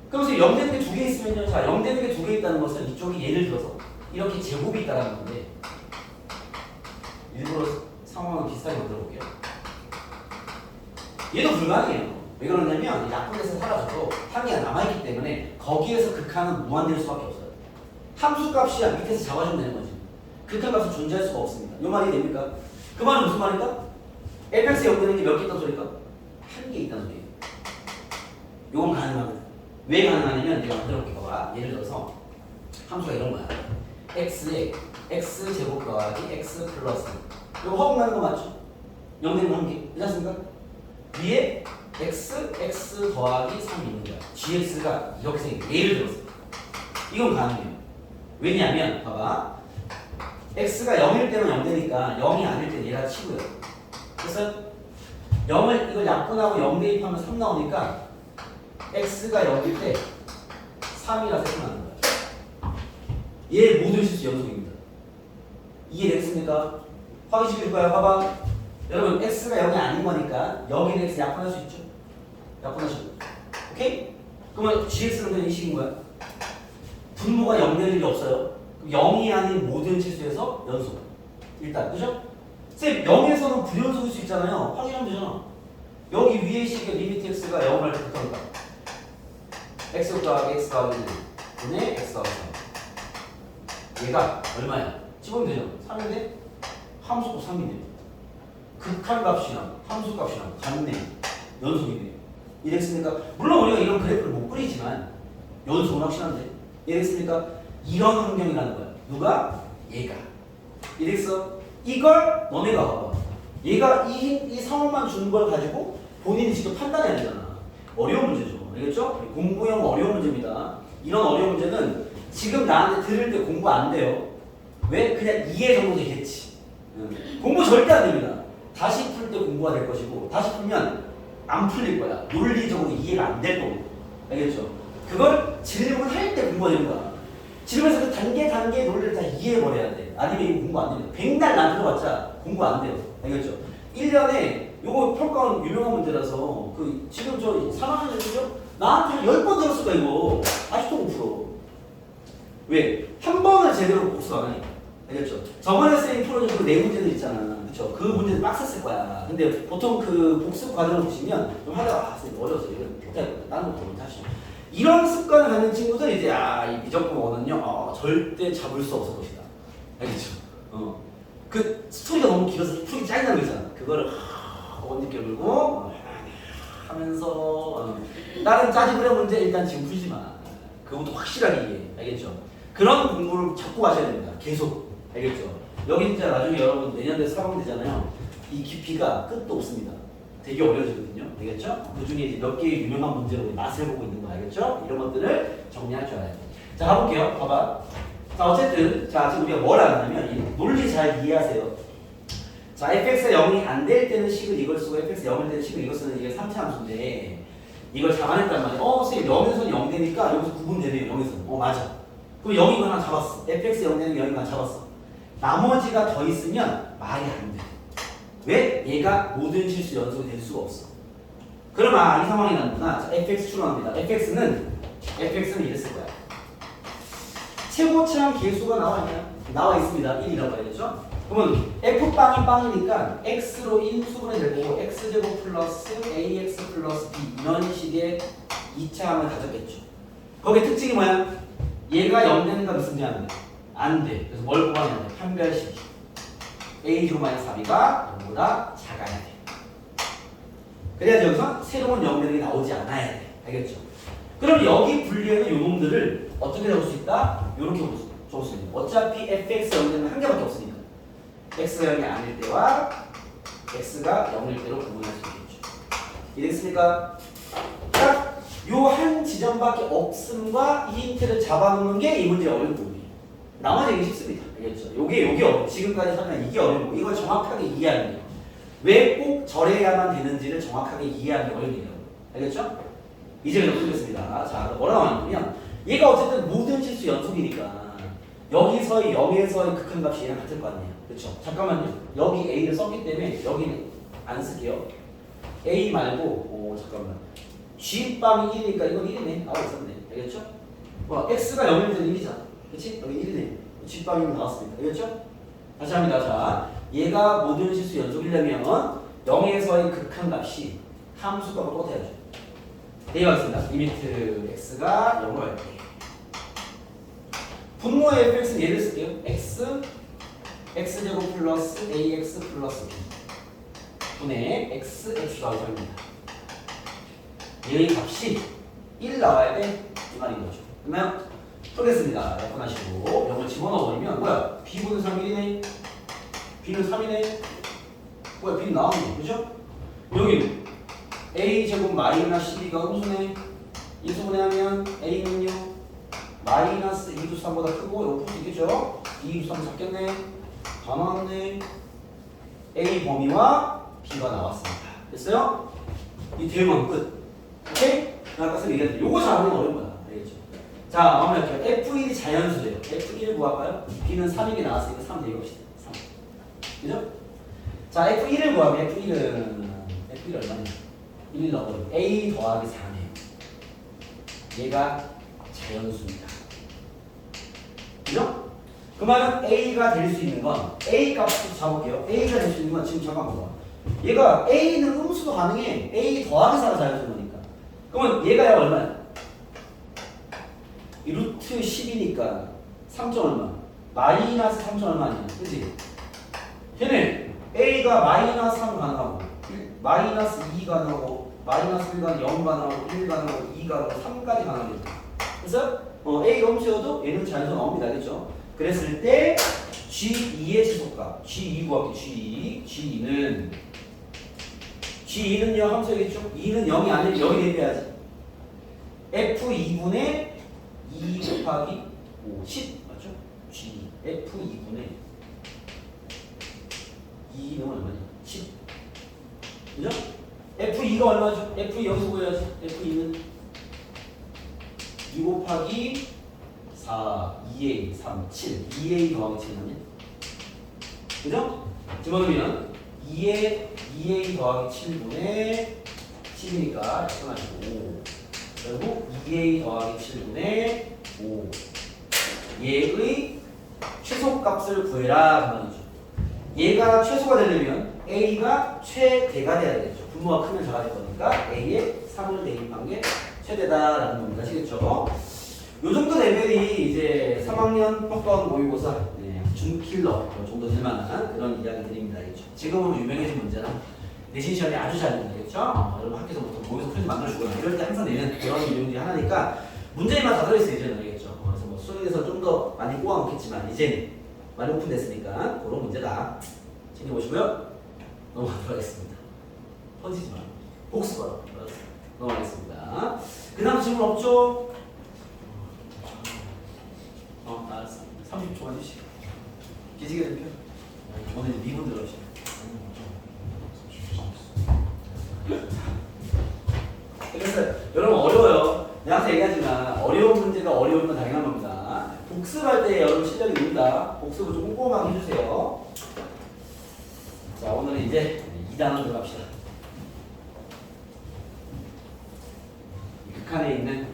그러면서 0되는 게 2개 있으면요. 자, 0되는 게 2개 있다는 것은 이쪽이 예를 들어서 이렇게 제곱이 있다는 건데 일부러 상황을 비슷하게 만들어 볼게요. 얘도 불가능해요. 왜 그러냐면 이 약분에서 사라져도 항의가 남아있기 때문에 거기에서 극한은 무한될 수밖에 없어요. 함수값이야 밑에서 잡아주면 되는 거지. 극한값은 존재할 수가 없습니다. 요 말이 됩니까? 그 말은 무슨 말인가? fx 연구되는 게 몇 개 있다는 소리일까? 한 개 있다는 소리예요. 요건 가능합니다. 왜 가능하냐면 내가 만들어 볼게. 봐봐. 예를 들어서 함수가 이런 거야. x에 x제곱 더하기 x 플러스 이거 허공하는 거 맞죠? 0 되는 거 한 개. 그렇지 않습니까? 위에 x 더하기 3이 있는 거야. gx가 이렇게 생겨. 예를 들어서 이건 가능해요. 왜냐하면 봐봐. x가 0일 때만 0 되니까 0이 아닐 때 얘가 치고요. 그래서 0을 이걸 약분하고 0 대입하면 3 나오니까 x가 0일 때 3이라 생각나는 거야. 얘 모든 실수 연속입니다. 이해됐습니까? 확인시켜줄까요? 봐봐. 여러분 x가 0이 아닌 거니까 여기는 x 약분할 수 있죠? 약분하시고. 오케이? 그러면 gx는 그냥 이 식인 거야. 분모가 0 될 일이 없어요. 0이 아닌 모든 실수에서 연속. 일단 그죠? 쌤 0에서는 불연속일 수 있잖아요. 확인하면 되잖아. 여기 위에 식의 리미트 x가 0을 할 때 어떨까? x 더하기 x 더하기 1 분의 x 더하기 3. 얘가 얼마야? 집으면 되죠. 3인데 함수값 3이네. 극한값이랑 함수값이랑 같네. 연속이네. 이랬습니까? 물론 우리가 이런 그래프를 못 그리지만 연속은 확실한데. 이랬습니까? 이런 환경이라는 거야. 누가? 얘가. 이랬어. 이걸 너네가 봐봐. 얘가 이 상황만 주는 걸 가지고 본인이 직접 판단해야 되잖아. 어려운 문제죠. 알겠죠? 공부형 어려운 문제입니다. 이런 어려운 문제는 지금 나한테 들을 때 공부 안 돼요. 왜? 그냥 이해 정도 되겠지. 공부 절대 안 됩니다. 다시 풀 때 공부가 될 것이고 다시 풀면 안 풀릴 거야. 논리적으로 이해가 안 될 거고. 알겠죠? 그걸 질문할 때 공부가 되는 거야. 질문에서 그 단계 논리를 다 이해해버려야 돼. 아니면 이거 공부 안 됩니다. 100날 안 들어봤자 공부 안 돼요. 알겠죠? 1년에 요거 평가원 유명한 문제라서 그 지금 저 3학년 애들이죠? 나한테 10번 들었을 거야 이거. 아직도 못 풀어. 왜? 한 번을 제대로 복수 안 하니까. 알겠죠? 저번에 쌤이 풀어준 그 네 문제들 있잖아. 그쵸? 그 문제들 빡셌을 거야. 근데 보통 그 복습 과정을 보시면 좀 하다가 쌤 어려워서 이거 못하겠다. 다른 것도 못 하시죠. 이런 습관을 갖는 친구들 이제 이 미적분어는요 절대 잡을 수 없을 것이다. 알겠죠? 그 스토리가 너무 길어서 풀이 짜증나는 거 있잖아. 그거를 어디 깨물고 하면서 다른 짜증부려 문제 일단 지금 풀지 마. 그것도 확실하게 이해해. 알겠죠? 그런 공부를 자꾸 하셔야 됩니다. 계속. 알겠죠? 여기 진짜 나중에 여러분 내년도에 사범 되잖아요. 이 깊이가 끝도 없습니다. 되게 어려워지거든요. 알겠죠? 그 중에 이제 몇 개의 유명한 문제로 맛을 보고 있는 거 알겠죠? 이런 것들을 정리할 줄 알아야 돼. 자, 가볼게요. 봐봐. 자, 어쨌든 자 지금 우리가 뭘 알았냐면 이 논리 잘 이해하세요. 자, fx가 0이 안 될 때는 식을 이걸 쓰고 fx가 0일 때는 식을 이걸 쓰는 이게 3차 함수인데 이걸 잡아냈단 말이야. 선생님 0에서는 0 되니까 여기서 구분되네요. 0에서는. 맞아. 그럼 0인 거 하나 잡았어. fx 0 되는 게 0인 거 하나 잡았어. 나머지가 더 있으면 말이 안 돼. 왜? 얘가 모든 실수 연속이 될 수가 없어. 그럼 이 상황이 나는구나. 자, fx 추론합니다. fx는 이랬을 거야. 최고차항 계수가 나와 있나요? 나와 있습니다. 1이라고 해야겠죠? 그러면 f빵이 빵이니까 x로 인수분해 될 거고 x제곱 플러스 ax 플러스 b 이런 식의 2차항을 가졌겠죠. 거기에 특징이 뭐야? 얘가 0 되는 값 있으면 안 돼. 그래서 뭘 구하냐? 판별식. a0 마이너스 4b가 0보다 작아야 돼. 그래야지 여기서 새로운 0 되는 게 나오지 않아야 돼. 알겠죠? 그럼 여기 분리하는 요 놈들을 어떻게 적을 수 있다? 요렇게 적을 수 있는. 어차피 fx 0 되는 한 개밖에 없으니까. x가 0이 아닐 때와 x가 0일 때로 구분할 수 있겠죠. 이해됐습니까? 딱 요 한 지점밖에 없음과 이 힌트를 잡아놓는 게 이 문제의 어려운 부분이에요. 나머지 이게 쉽습니다. 알겠죠? 요게 어려워. 지금까지 설명 이게 어려운 거. 이걸 정확하게 이해하는 거예요. 왜 꼭 저래야만 되는지를 정확하게 이해하는 게 어려운데요. 알겠죠? 이제 그냥 풀겠습니다. 자, 뭐라고 하냐면 얘가 어쨌든 모든 실수 연속이니까 여기서의 0에서의 극한값이 얘랑 같을 거 아니에요. 그렇죠? 잠깐만요. 여기 A를 썼기 때문에 여기는 안 쓸게요. A 말고 잠깐만. G빵이 1이니까 이건 1이네. 나와 있었네. 알겠죠? X가 0이면 1이잖아. 그치? 여기 1이네. G빵이 나왔습니다. 알겠죠? 다시 합니다. 자, 얘가 모든 실수 연속이려면 0에서의 극한값이 함수값과 똑같아야죠. A가 있습니다. 리미트 X가 0으로 할 때. 분모의 fx는 얘를 쓸게요. x제곱 플러스 ax 플러스 b 분의 x 더하기 3입니다. 얘의 값이 1 나와야 돼. 이 말인 거죠. 그러면 풀겠습니다. 약분하시고 0을 집어넣어버리면 뭐야? b분의 3 1이네. b는 3이네. 뭐야? b는 나오네. 그죠? 여기는 a제곱 마이너스 12가 음수네. 인수분해하면 a는요? 마이너스 2주 3보다 크고 이거 풀 수 있겠죠? 2주 3 작겠네. 다 나왔네. A 범위와 B가 나왔습니다. 됐어요? 이 대응은 끝. 오케이? 아까 선생님 얘기했는데 요거 잘하는 건 어려운 거야. 알겠죠? 자, 마무리할게요. F1이 자연수래요. F1을 구할까요? B는 3이게 나왔으니까 3 대입합시다. 3. 그죠? 자, F1을 구하면 F1 얼마냐? 1 넣어버리면 A 더하기 4네요. 얘가 자연수입니다. 그죠? 그 말은 A가 될 수 있는 건 A 값을 잡을게요. A가 될 수 있는 건 지금 잠깐만 봐. 얘가 A는 음수도 가능해. A 더하기 4가 자연수인 거니까. 그러면 얘가 얼마야? 이 루트 10이니까 3점 얼마? 마이너스 3점 얼마 아니야? 그치? 걔는 A가 마이너스 3 가능하고 마이너스 2 가능하고 마이너스 1 가능하고 0 가능하고 1 가능하고 2 가능하고 3까지 가능합니다. 그래서 A가 음수여도 얘는 자연수 나옵니다. 알겠죠? 그랬을 때 G2의 지속값 G2 구할게. G2는요 함수이겠죠? 2는 0이 아니면 0이 대비해야지. F2분의 2 곱하기 5 10 맞죠? G F2분의 2는 얼마냐? 10 그죠? F2가 얼마죠? F2 여기서 구해야지. F2는 2 곱하기 4, 2a, 3, 7 2a 더하기 7이면 그죠? 집어넣으면 2a 더하기 7분의 10이니까 약분하시고 5 그리고 2a 더하기 7분의 5 얘의 최소값을 구해라 그 말이죠. 얘가 최소가 되려면 a가 최대가 돼야 되겠죠. 분모가 크면 작아 될 거니까 a에 3을 대입한 게 최대다라는 겁니다. 아시겠죠? 요 정도 레벨이 이제 3학년 평가원 모의고사 준킬러 정도 될 만한 그런 이야기들입니다. 알겠죠? 지금은 유명해진 문제나 내신 시험이 아주 잘 된다겠죠? 여러분 학교에서부터 모의고사 풀지 만들어주거나 이럴 때 항상 내는 그런 유형 중에 하나니까 문제만 다 들어있어요. 이제는 알겠죠? 그래서 뭐 수능에서 좀 더 많이 꼬아먹겠지만 이제는 많이 오픈됐으니까 그런 문제다. 챙겨보시고요. 넘어가도록 하겠습니다. 터지지 마. 복습하러 넘어가겠습니다. 그 다음 질문 없죠? 알았어. 30초만 주시고. 기지개 좀 펴. 오늘 미분 들어오시죠. 그래서 여러분 어려워요. 내가 항상 얘기하지만 어려운 문제가 어려운 건 당연한 겁니다. 복습할 때 여러분 실력이 늡니다. 복습을 좀 꼼꼼하게 해주세요. 자, 오늘은 이제 2단원 들어갑시다. 극한에 있는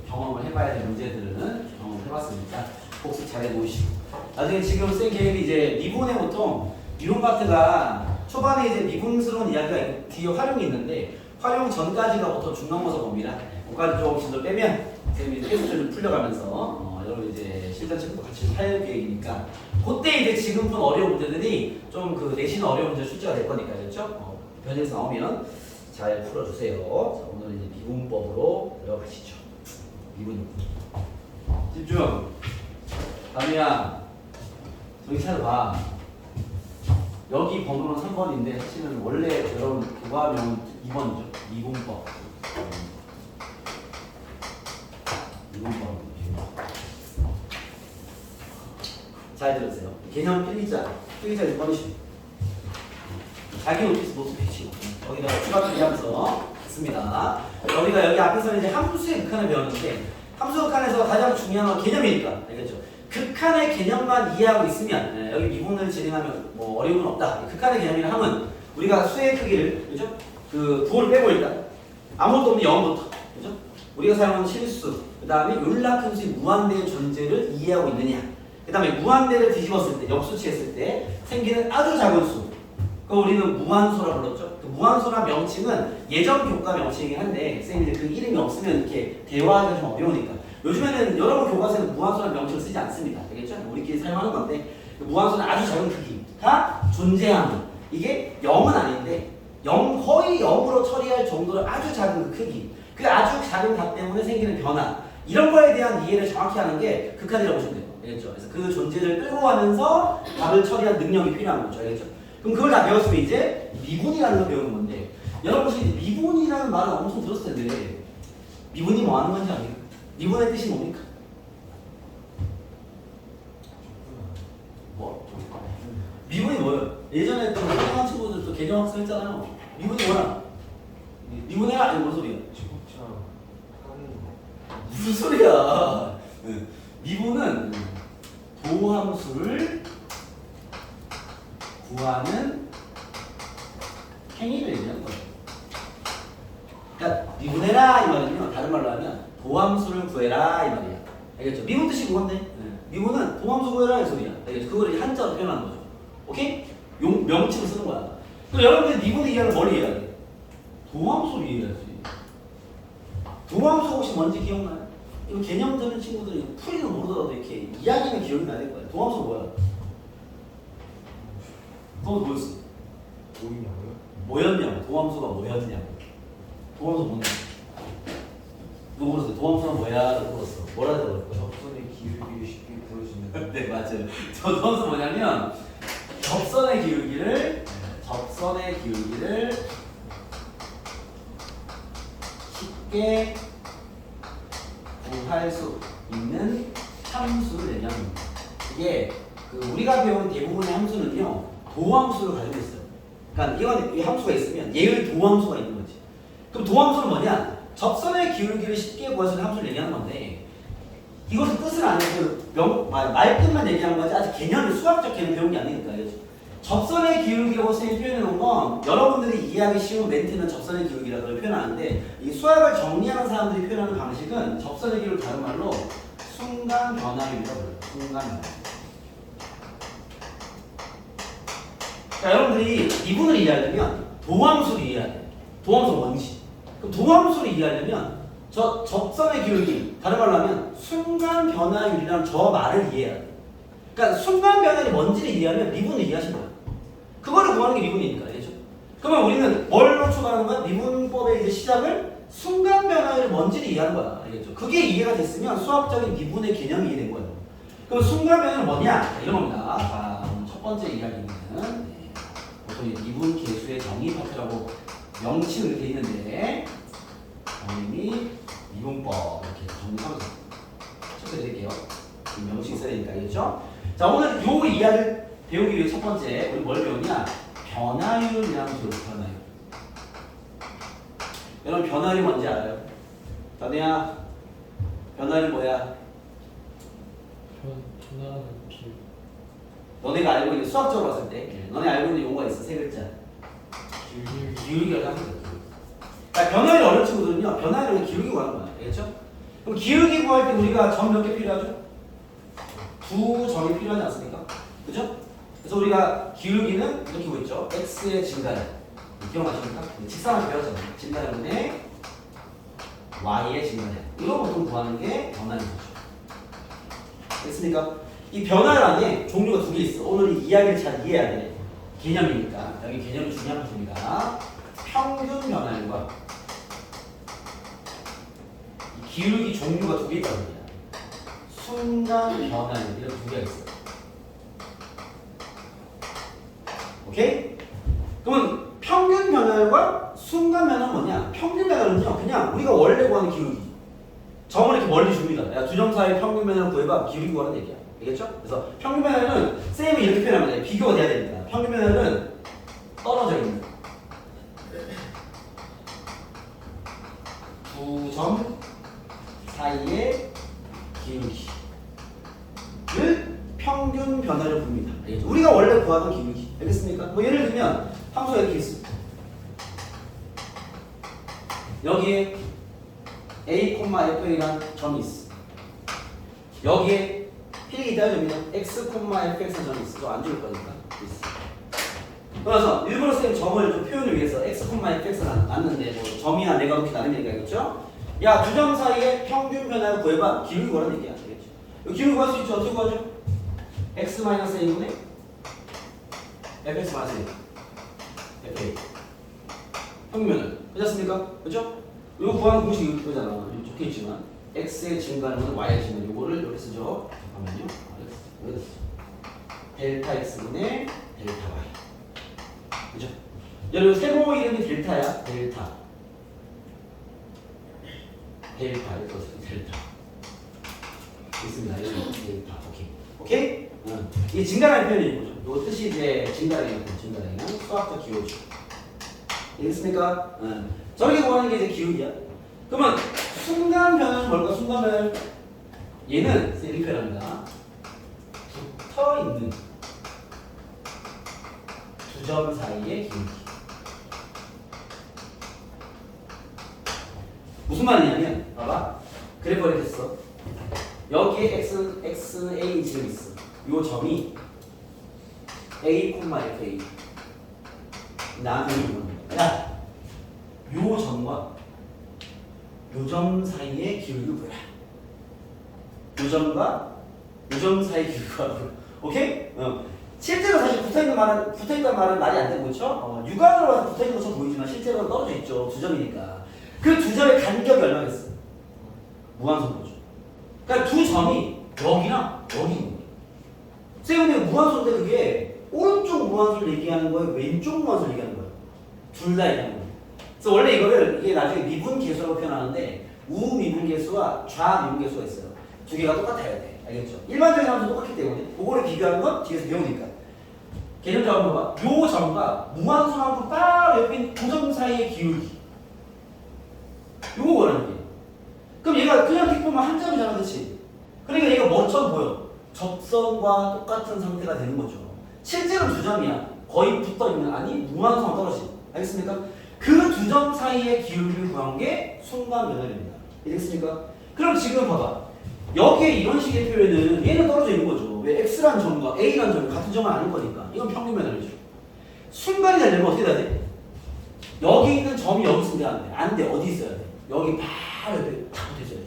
경험을 해봐야 될 문제들은 경험을 해봤으니까 복습 잘 해보시고 나중에 지금 쓴 계획이 이제 미분에 보통 미분 파트가 초반에 이제 미분스러운 이야기가 뒤에 활용이 있는데 활용 전까지가 보통 중간고사 봅니다. 그까지 조금씩 더 빼면 선생님이 계속적으로 풀려가면서 여러분 이제 실전 체크도 같이 할 계획이니까 그때 이제 지금 푼 어려운 문제들이 좀 그 내신 어려운 문제 출제가 될 거니까 그렇죠? 변에서 나오면 잘 풀어주세요. 자, 오늘은 이제 미분법으로 들어가시죠. 미분 집중. 다미야 저기 찾아봐. 여기 번호는 3번인데 사실은 원래 여러분 그거 하면 2번이죠. 미분법. 미분법. 잘 들으세요. 개념 필기자 6번이십니다. 자기 노트 펼치고 여기다가 추가 표기하면서 했습니다. 우리가 여기 앞에서는 이제 함수의 극한을 배웠는데 함수 극한에서 가장 중요한 건 개념이니까 알겠죠? 극한의 개념만 이해하고 있으면 여기 미분을 진행하면 뭐 어려움은 없다. 극한의 개념이라 함은 우리가 수의 크기를 그죠? 그 부호를 빼고 일단 아무것도 없는 0부터 그죠? 우리가 사용하는 실수 그 다음에 윤락한 수의 무한대의 존재를 이해하고 있느냐 그 다음에 무한대를 뒤집었을 때 역수치했을 때 생기는 아주 작은 수 그거 우리는 무한소라 불렀죠. 그 무한소란 명칭은 예전 교과 명칭이긴 한데 선생님들 그 이름이 없으면 이렇게 대화하기가 좀 어려우니까 요즘에는 여러분 교과서에는 무한소란 명칭을 쓰지 않습니다. 알겠죠? 우리끼리 사용하는 건데 그 무한소는 아주 작은 크기가 존재하는 이게 0은 아닌데 0 거의 0으로 처리할 정도로 아주 작은 그 크기 그 아주 작은 값 때문에 생기는 변화 이런 거에 대한 이해를 정확히 하는 게 극한이라고 보시면 돼요. 알겠죠? 그래서 그 존재를 끌고 가면서 값을 처리한 능력이 필요한 거죠. 알겠죠? 그럼 그걸 다 배웠으면 이제 미분이라는 걸 배우는 건데 여러분 혹시 미분이라는 말을 엄청 들었을 텐데 미분이 뭐 하는 건지 아세요? 미분의 뜻이 뭡니까? 뭐? 미분이 뭐예요? 예전에 했던 개정학 친구들도 개정학습 했잖아요. 미분이 뭐야? 미분해라? 아니 뭔 소리야? 지국차 하는 무슨 소리야? 미분은 도함수를 구하는 행위를 얘기하는 거예요. 그러니까 미분해라 이 말은요. 다른 말로 하면 도함수를 구해라 이 말이야. 알겠죠? 미분 뜻이 그건데 미분은 도함수 구해라 이 소리야. 알겠죠? 그거를 한자로 표현하는 거죠. 오케이? 명칭을 쓰는 거야. 그럼 여러분들 미분을 이해하는 뭘 이해해야 돼? 도함수를 이해해야지. 도함수 혹시 뭔지 기억나요? 이거 개념 드는 친구들이 풀이는 모르더라도 이렇게 이야기는 기억이 나야 될 거야. 도함수 뭐야? 도함수 뭐였어? 보이냐고요? 뭐였냐고. 도함수가 뭐였냐고. 도함수 뭔데? 누구 물었어? 도함수가 뭐야? 라고 물었어. 뭐라 대답할 거야? 접선의 기울기를 쉽게 구해주는 네 맞아요. 저 도함수 뭐냐면 접선의 기울기를 쉽게 구할 수 있는 함수를 내냐는 겁니다. 이게 그 우리가 배운 대부분의 함수는요 도함수를 가지고 있어요. 그러니까 이건 이 함수가 있으면 얘의 도함수가 있는 거지. 그럼 도함수는 뭐냐? 접선의 기울기를 쉽게 구할 수 있는 함수를 얘기하는 건데 이것은 뜻을 안 해도 말끝만 얘기하는 거지 아직 개념을 수학적 개념 배운 게 아니니까 그렇죠? 접선의 기울기라고 선생님이 표현해 놓은 건 여러분들이 이해하기 쉬운 멘트는 접선의 기울기라고 표현하는데 이 수학을 정리하는 사람들이 표현하는 방식은 접선의 기울기 다른 말로 순간 변화율이라고 불러요. 순간 변화. 자, 여러분들이 이분을 이해하려면 도함수를 이해해야 돼요. 도함수 뭔지. 그럼 도함수를 이해하려면 저 접선의 기울기 다른 말로 하면 순간 변화율이라는 저 말을 이해해야 돼요. 그러니까 순간 변화율이 뭔지를 이해하면 미분을 이해하신 거예요. 그거를 구하는 게 미분이니까, 알겠죠? 그러면 우리는 뭘로 추가하는 거야? 미분법의 이제 시작을 순간 변화율이 뭔지를 이해하는 거야, 알겠죠? 그게 이해가 됐으면 수학적인 미분의 개념이 이해된 거예요. 그럼 순간 변화율은 뭐냐? 이런 겁니다. 자, 첫 번째 이야기는 보통 미분 계수의 정의 파트라고 명칭을 돼 있는데 정의 미분법 이렇게 정리하면서 쳐드릴게요. 명칭 써야 되니까, 알겠죠? 자, 오늘 요 이야기를 배우기 위해 첫 번째 우리 뭘 배우냐? 변화율이라는 소리를 변화율. 여러분 변화율이 뭔지 알아요? 변해야 변화율 뭐야? 변화하는 길 너네가 알고 있는 수학적으로 봤을 때 너네 알고 있는 용어가 있어. 세 글자. 기울기라고 하는 거야. 그러니까 변화율이 어려운 친구들은요. 변화율을 기울기 구하는 거야. 알겠죠? 그럼 기울기 구할 때 우리가 점 몇 개 필요하죠? 두 점이 필요하지 않습니까? 그죠? 그래서 우리가 기울기는 이렇게 보있죠? x의 증가량. 기억나십니까? 직선을 배웠잖아요. 증가량분의 y의 증가량. 이거 보통 구하는 게 변화율이죠. 됐습니까? 이 변화율 안에 종류가 두 개 있어. 오늘 이 이야기를 잘 이해해야 돼. 개념이니까. 여기 개념이 중요한 것입니다. 평균 변화율과 이 기울기 종류가 두 개 있거든요. 순간 변화율 이런 두 개가 있어요. 오케이? 그러면 평균 변화율과 순간 변화는 뭐냐? 평균 변화율은요 그냥 우리가 원래 구하는 기울기 점을 이렇게 멀리 줍니다. 야, 두 점 사이 평균 변화를 구해봐. 기울기 구하는 얘기야. 알겠죠? 그래서 평균 변화율은 쌤이 이렇게 표현하면 돼. 비교가 돼야 되니까. 평균 변화율은 떨어져 있는 두 점 사이의 기울기를 평균 변화를 부릅니다. 알겠죠? 우리가 원래 구하던 기울기. 알겠습니까? 뭐 예를 들면 함수가 이렇게 있습니다. 여기에 a, fa라는 점이 있어. 여기에 필기 따져줍니다. x, fx라는 점이 있어. 안 줄 거니까. 있어. 그래서 일부러 쌤 점을 좀 표현을 위해서 x, fx를 놨는데 뭐 점이야 내가 그렇게 나름이니까 그렇죠? 야, 두 점 사이의 평균 변화를 구해봐. 기울기 구하라는 얘기야. 알겠죠? 기울기 구할 수 있죠? 어떻게 구하죠? x-a분의 fx-a fa 평면을 그렇습니까? 그렇죠? 이거 구하는 공식이 이거잖아. 여기 적혀있지만 x의 증가는 y의 증가 요거를 이렇게 쓰죠. 잠깐만요. 여기 쓰죠. 델타 x분의 델타 y 그죠? 여러분 세모 이름이 델타야. 델타 이렇게 써요. 델타 있습니다. 델타 오케이? 이게 증가라는 표현이 뭐죠? 요 뜻이 이제 증가량이에요. 수학적 기호죠. 알겠습니까? 저렇게 구하는 게 이제 기울기야. 그러면 순간 변화는 뭘까? 순간 변화 얘는 이렇게 표현합니다. 붙어 있는 두 점 사이의 기울기. 무슨 말이냐면 봐봐. 그래프를 이렇게 했어. 여기에 x는 a 지금 있어. 요 점이 a, fa. 나한테 이런 거야. 야, 요 점과 요 점 사이의 기울기를 구해라. 요 점과 요 점 사이의 기울기를 구해라. 오케이? 실제로 사실 붙어있는 말은 말이 안 되고 그렇죠? 육안으로 봐서 붙어있는 것처럼 보이지만 실제로는 떨어져 있죠. 두 점이니까. 그 두 점의 간격이 얼마겠어? 무한선거죠. 그러니까 두 점이 여기랑 여기 있는 거예요. 쌤은 무한선인데 그게 오른쪽 무한선을 얘기하는 거예요? 왼쪽 무한선을 얘기하는 거예요? 둘 다 얘기하는 거예요. 그래서 원래 이게 나중에 미분계수라고 표현하는데 우미분계수와 좌미분계수가 있어요. 두 개가 똑같아야 돼. 알겠죠? 일반적인 함수 똑같기 때문에 그거를 비교하는 건 뒤에서 배우니까. 개념적으로 봐봐. 요 점과 무한선하고 딱 옆에 있는 두 점 사이의 기울기. 요거 원하는 게. 그럼 얘가 그냥 이렇게 보면 한 점이잖아, 그렇지? 그러니까 얘가 뭐처럼 보여? 접선과 똑같은 상태가 되는 거죠. 실제로는 두 점이야. 거의 붙어 있는 아니 무한선 떨어진. 알겠습니까? 그 두 점 사이의 기울기를 구한 게 순간 변화입니다. 알겠습니까? 그럼 지금 봐봐. 여기에 이런 식의 표현은 얘는 떨어져 있는 거죠. 왜 x라는 점과 a라는 점이 같은 점은 아닌 거니까. 이건 평균 변화이죠. 순간이 되려면 어떻게 돼야 돼? 여기 있는 점이 여기 있으면 안 돼. 안 돼. 어디 있어야 돼? 여기 바로 옆에 탁 붙어 있어야 돼.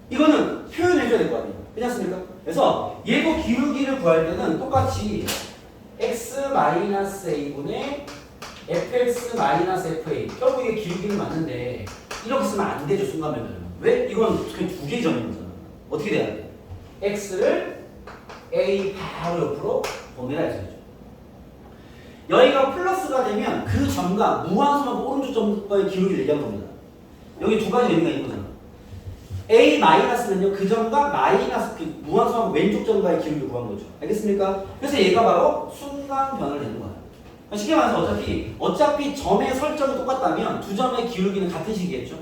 이거는 표현해줘야 될 거 아니에요. 괜찮습니까? 그래서 얘도 기울기를 구할 때는 똑같이 x-a분의 fx-fa 결국 이게 기울기는 맞는데 이렇게 쓰면 안 되죠. 순간변화는. 왜? 이건 그냥 두 개의 점인 거잖아. 어떻게 돼야 돼? x를 a 바로 옆으로 보내라 해서 여기가 플러스가 되면 그 점과 무한선하고 오른쪽 점과의 기울기를 얘기하는 겁니다. 여기 두 가지 의미가 있는 거잖아. a 마이너스는요 그 점과 마이너스 그 무한선하고 왼쪽 점과의 기울기를 구한 거죠. 알겠습니까? 그래서 얘가 바로 순간 변화를 내는 거야. 쉽게 말해서 어차피 점의 설정이 똑같다면 두 점의 기울기는 같은 식이겠죠.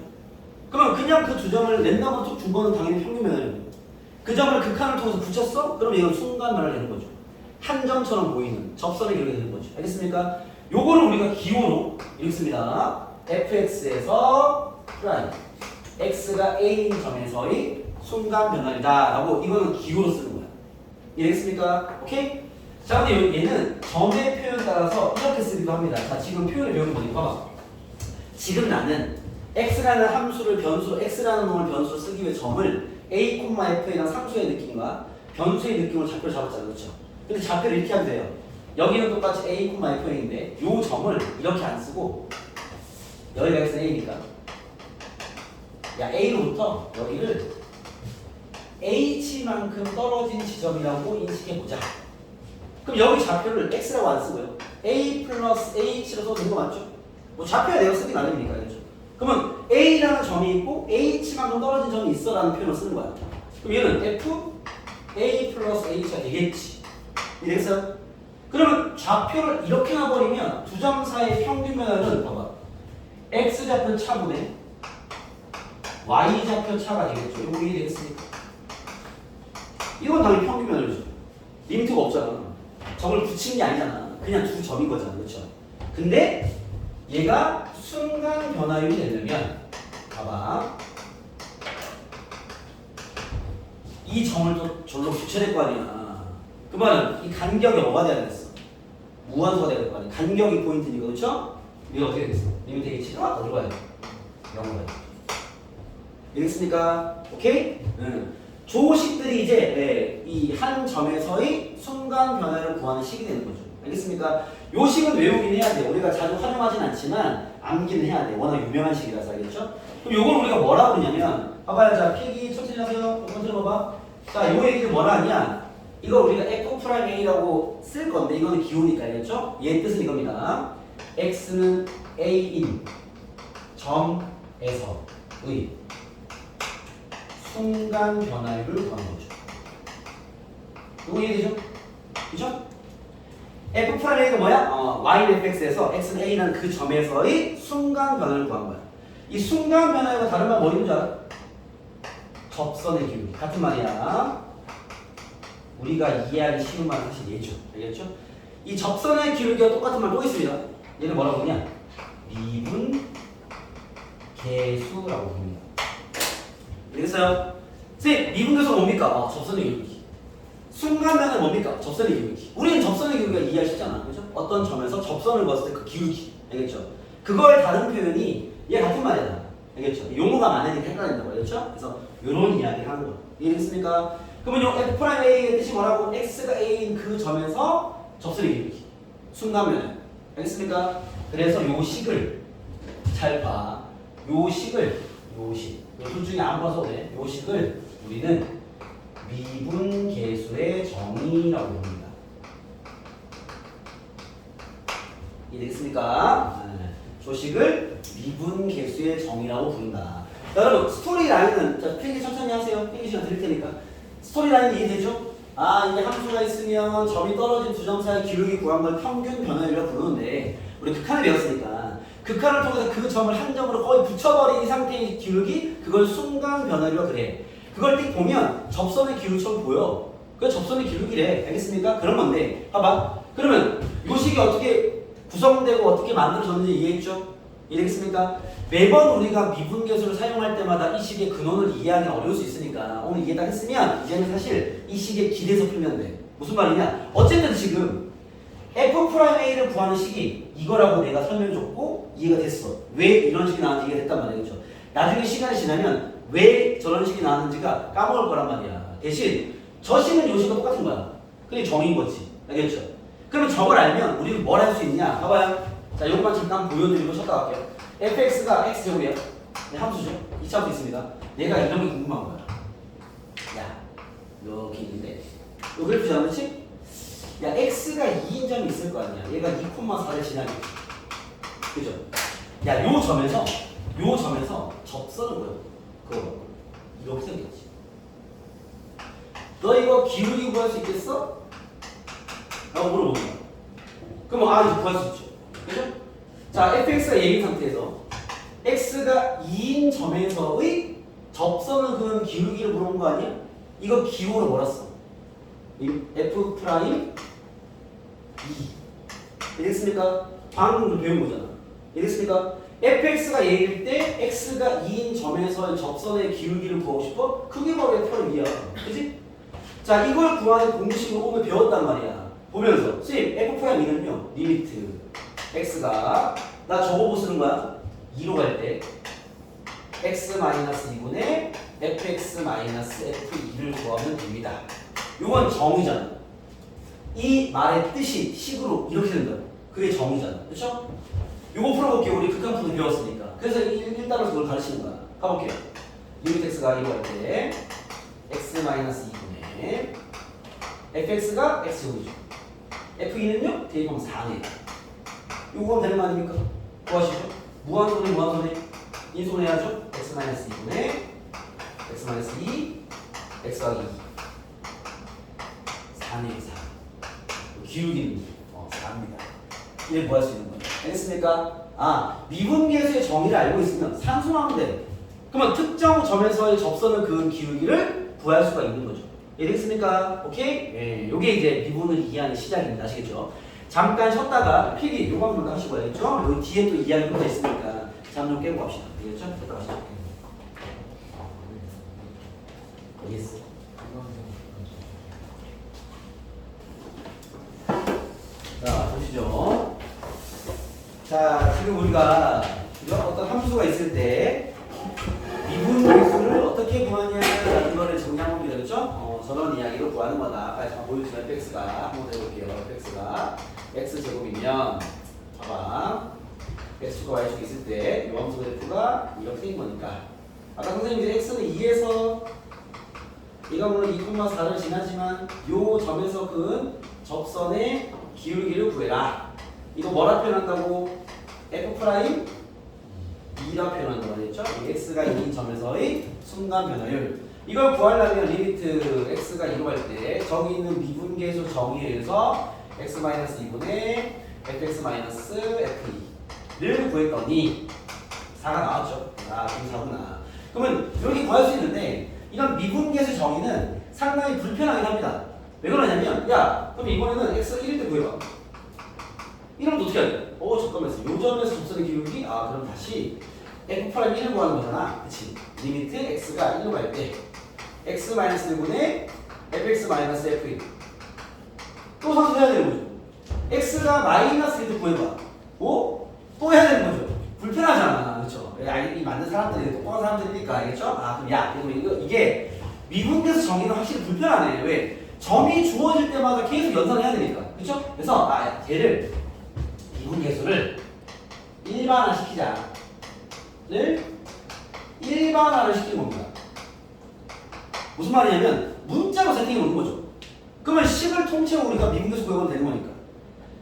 그러면 그냥 그 두 점을 랜덤으로 툭 준 거는 당연히 평균 변화를 내는 거예요. 그 점을 극한을 통해서 붙였어? 그럼 이건 순간 변화를 내는 거죠. 한 점처럼 보이는 접선의 기울기가 되는 거죠. 알겠습니까? 요거를 우리가 기호로 읽습니다. fx에서 프라임 x가 a인 점에서의 순간 변화이다 라고 이거는 기호로 쓰는 거야. 이해했습니까? 오케이? 자 근데 얘는 점의 표현 따라서 이렇게 쓰기도 합니다. 자 지금 표현을 배우는 거니까 봐봐. 지금 나는 x라는 함수를 변수로 x라는 놈을 변수로 쓰기 위해 점을 a, f이란 상수의 느낌과 변수의 느낌으로 좌표를 잡았잖아요. 그렇죠? 근데 좌표를 이렇게 하면 돼요. 여기는 똑같이 a, f인데 이 점을 이렇게 안 쓰고 여기가 x는 a니까 야 a로부터 여기를 h만큼 떨어진 지점이라고 인식해보자. 그럼 여기 좌표를 x라고 안 쓰고요. a 플러스 h로 써도 되는 거 맞죠? 뭐 좌표야 내가 쓰기 나름이니까 그렇죠? 그러면 a라는 점이 있고 h만큼 떨어진 점이 있어 라는 표현을 쓰는 거야. 그럼 얘는 f a 플러스 h가 되겠지. 이래서 그러면 좌표를 이렇게 놔버리면 두 점 사이의 평균 변화는 봐봐. x좌표 차분에 y좌표 차가 되겠죠. 이거 이해 되겠습니까? 이건 당연히 평균 변화죠. 리미트가 없잖아. 점을 붙인 게 아니잖아. 그냥 두 점인 거잖아. 그렇죠? 근데 얘가 순간 변화율이 되려면 봐봐. 이 점을 또 절로 붙여야 될 거 아니야. 그 말은 이 간격이 뭐가 돼야 되겠어? 무한소가 돼야 될 거 아니야. 간격이 포인트니까. 그렇죠? 이게 어떻게 되겠어? 리미트 h가 어디로 가야 돼? 0으로 가야 돼. 알겠습니까? 오케이? 조식들이 이제 이 한 점에서의 순간 변화를 구하는 식이 되는 거죠. 알겠습니까? 요 식은 외우긴 해야 돼. 우리가 자주 활용하진 않지만 암기는 해야 돼. 워낙 유명한 식이라서. 알겠죠? 그럼 요걸 우리가 뭐라고 그러냐면 봐봐요. 자, 필기 천천히 하세요. 한번 들어봐봐. 자, 요 얘기를 뭐라 하냐? 이거 우리가 F'A라고 쓸 건데 이거는 기호니까. 알겠죠? 얘 뜻은 이겁니다. X는 A인 점에서의 순간 변화율을 구하는 거죠. 이거 이해되죠? 그죠? F'A가 뭐야? Y는 fx에서 X는 A라는 그 점에서의 순간 변화를 구한 거야. 이 순간 변화율과 다른 말 뭐인 줄 알아? 접선의 기울기. 같은 말이야. 우리가 이해하기 쉬운 말은 사실 얘죠. 알겠죠? 이 접선의 기울기와 똑같은 말 또 있습니다. 얘를 뭐라고 부르냐? 미분 계수라고 부릅니다. 알겠어요? 선생님, 미분계수가 뭡니까? 접선의 기울기. 순간 변화는 뭡니까? 접선의 기울기. 우리는 접선의 기울기가 이해할 수 있잖아. 그죠? 어떤 점에서 접선을 봤을 때 그 기울기. 알겠죠? 그거의 다른 표현이 얘 같은 말이야. 알겠죠? 용어가 많으니까 헷갈린다고. 알겠죠? 그래서 이런 이야기를 하는 거야. 이해됐습니까? 그러면 요 F'A의 뜻이 뭐라고? X가 A인 그 점에서 접선의 기울기. 순간 변화. 알겠습니까? 그래서 요 식을 잘 봐. 요 식을 둘 중에 아무거나 써도 돼. 요 식을 우리는 미분 계수의 정의라고 부릅니다. 이해되겠습니까? 조식을 미분 계수의 정의라고 부른다. 자, 여러분 스토리 라인은 자, 필기 천천히 하세요. 필기 시간 드릴 테니까. 스토리 라인 이해되죠? 이게 함수가 있으면 점이 떨어진 두 점 사이 기울기 구한 걸 평균 변화율이라고 부르는데 우리 극한을 배웠으니까 극한을 통해서 그 점을 한 점으로 거의 붙여버린 상태의 기울기 그걸 순간 변화율이라고 그래. 그걸 띡 보면 접선의 기울기처럼 보여. 그 접선의 기울기래. 알겠습니까? 그런 건데 봐봐. 그러면 이 식이 어떻게 구성되고 어떻게 만들어졌는지 이해했죠? 이해되겠습니까? 매번 우리가 미분계수를 사용할 때마다 이 식의 근원을 이해하기 어려울 수 있으니까 오늘 이해 딱 했으면 이제는 사실 이 식의 길에서 풀면 돼. 무슨 말이냐? 어쨌든 지금 F'A를 구하는 식이 이거라고 내가 설명해줬고 이해가 됐어. 왜 이런 식이 나왔는지 이해가 됐단 말이죠. 나중에 시간이 지나면 왜 저런 식이 나왔는지가 까먹을 거란 말이야. 대신 저 식은 요 식과 똑같은 거야. 그게 정인 거지. 알겠죠? 그러면 저걸 알면 우리는 뭘 할 수 있냐? 봐봐요. 자, 이것만 잠깐 보여드리고 쉬었다 갈게요. fx가 x제곱이에요. 네, 함수죠. 2차함수 있습니다. 내가 이런 게 궁금한 거야. 야, 이렇게 있는데 요 그래프 잡았지? 야, x가 2인 점이 있을 거 아니야. 얘가 2,4를 지나게. 그죠? 야, 요 점에서 접선을 보여. 그거 이렇게 생겼지. 너 이거 기울기 구할 수 있겠어? 라고 물어보는 거야. 그럼 이제 구할 수 있죠. 그죠? 자, fx가 얘인 상태에서 x가 2인 점에서의 접선을 그은 기울기를 물어본 거 아니야? 이거 기호로 뭐라 써? f 프라임 2. 알겠습니까? 방금 배운 거잖아. 알겠습니까? fx가 얘일 때 x가 2인 점에서의 접선의 기울기를 구하고 싶어? 그게 바로 f'A야. 그치? 자, 이걸 구하는 공식으로 오늘 배웠단 말이야. 보면서 선생님 f'A는요 리미트 x가 나 저거 쓰는 거야. 2로 갈 때 x-2분의 fx-f2를 구하면 됩니다. 이건 정의잖아. 이 말의 뜻이 식으로 이렇게 된다. 그게 정의잖아. 그렇죠? 이거 풀어볼게요. 우리 극한푸드 배웠으니까. 그래서 일단은 그걸 가르치는 거야. 가볼게요. 리미트 x가 2로 갈 때 x-2분의 fx가 x제곱이죠. f2는요? 대입하면 4네. 이거 하면 되는 거 아닙니까? 구하시죠. 무한소네 인수분해야죠. x-2분의 x-2 x 더하기 2 4네 4 기울기는 4입니다. 이게 뭐 할 수 있는 거예요? 알겠습니까? 미분계수의 정의를 알고 있으면 산수하면 돼. 그러면 특정 점에서의 접선을 그은 기울기를 구할 수가 있는 거죠. 이해되겠습니까? 오케이? 네, 요게 이제 미분을 이해하는 시작입니다. 아시겠죠? 잠깐 쉬었다가 필기 요거 한번 하시고 알겠죠? 여기 뒤에 또 이야기가 더 있으니까 잠 좀 깨고 갑시다. 알겠죠? 됐다 가시죠. 알겠어. 자, 보시죠. 자, 지금 우리가 어떤 함수가 있을 때 미분계수를 어떻게 구하냐라는 거를 정리한 겁니다. 그렇죠? 저런 이야기로 구하는 거다. 아까 제가 보여주신 fx가 한번 해볼게요. fx가 x제곱이면 봐봐. x축과 y축이 있을 때 이 함수 그래프가 이렇게 생긴 거니까 아까 선생님이 x는 2에서 얘가 물론 2,4를 지나지만 요 점에서 그은 접선의 기울기를 구해라. 이거 뭐라 표현한다고? f 프라임 2라 표현한다고 했죠? x가 2인 점에서의 순간 변화율. 이걸 구하려면 리미트 x가 2로 갈 때 저기 있는 미분계수 정의에 의해서 x-2분의 fx-f2를 구했더니 4가 나왔죠? 그럼 4구나. 그러면 이렇게 구할 수 있는데 이런 미분계수 정의는 상당히 불편하긴 합니다. 왜 그러냐면 야 그럼 이번에는 x가 1일 때 구해봐. 이러면 어떻게 해야 돼? 잠깐만 있어. 요 점에서 접선의 기울기? 그럼 다시 f'1을 구하는 거잖아. 그치? 리미트 x가 1로 갈 때 x-1분의 fx-f1 또 상수해야 되는 거죠. x가 마이너스 1도 구해봐. 또 해야 되는 거죠. 불편하잖아. 그렇죠? 이 만든 사람들이 똑똑한 사람들이니까 알겠죠? 그럼 야 이게 미분계수 정의는 확실히 불편하네. 왜? 점이 주어질 때마다 계속 연산을 해야 되니까. 그렇죠? 그래서 걔를 미분계수를 일반화시키자를 일반화를 시키는 겁니다. 무슨 말이냐면 문자로 세팅해 놓는 거죠. 그러면 식을 통째로 우리가 미분계수 구해보면 되는 거니까.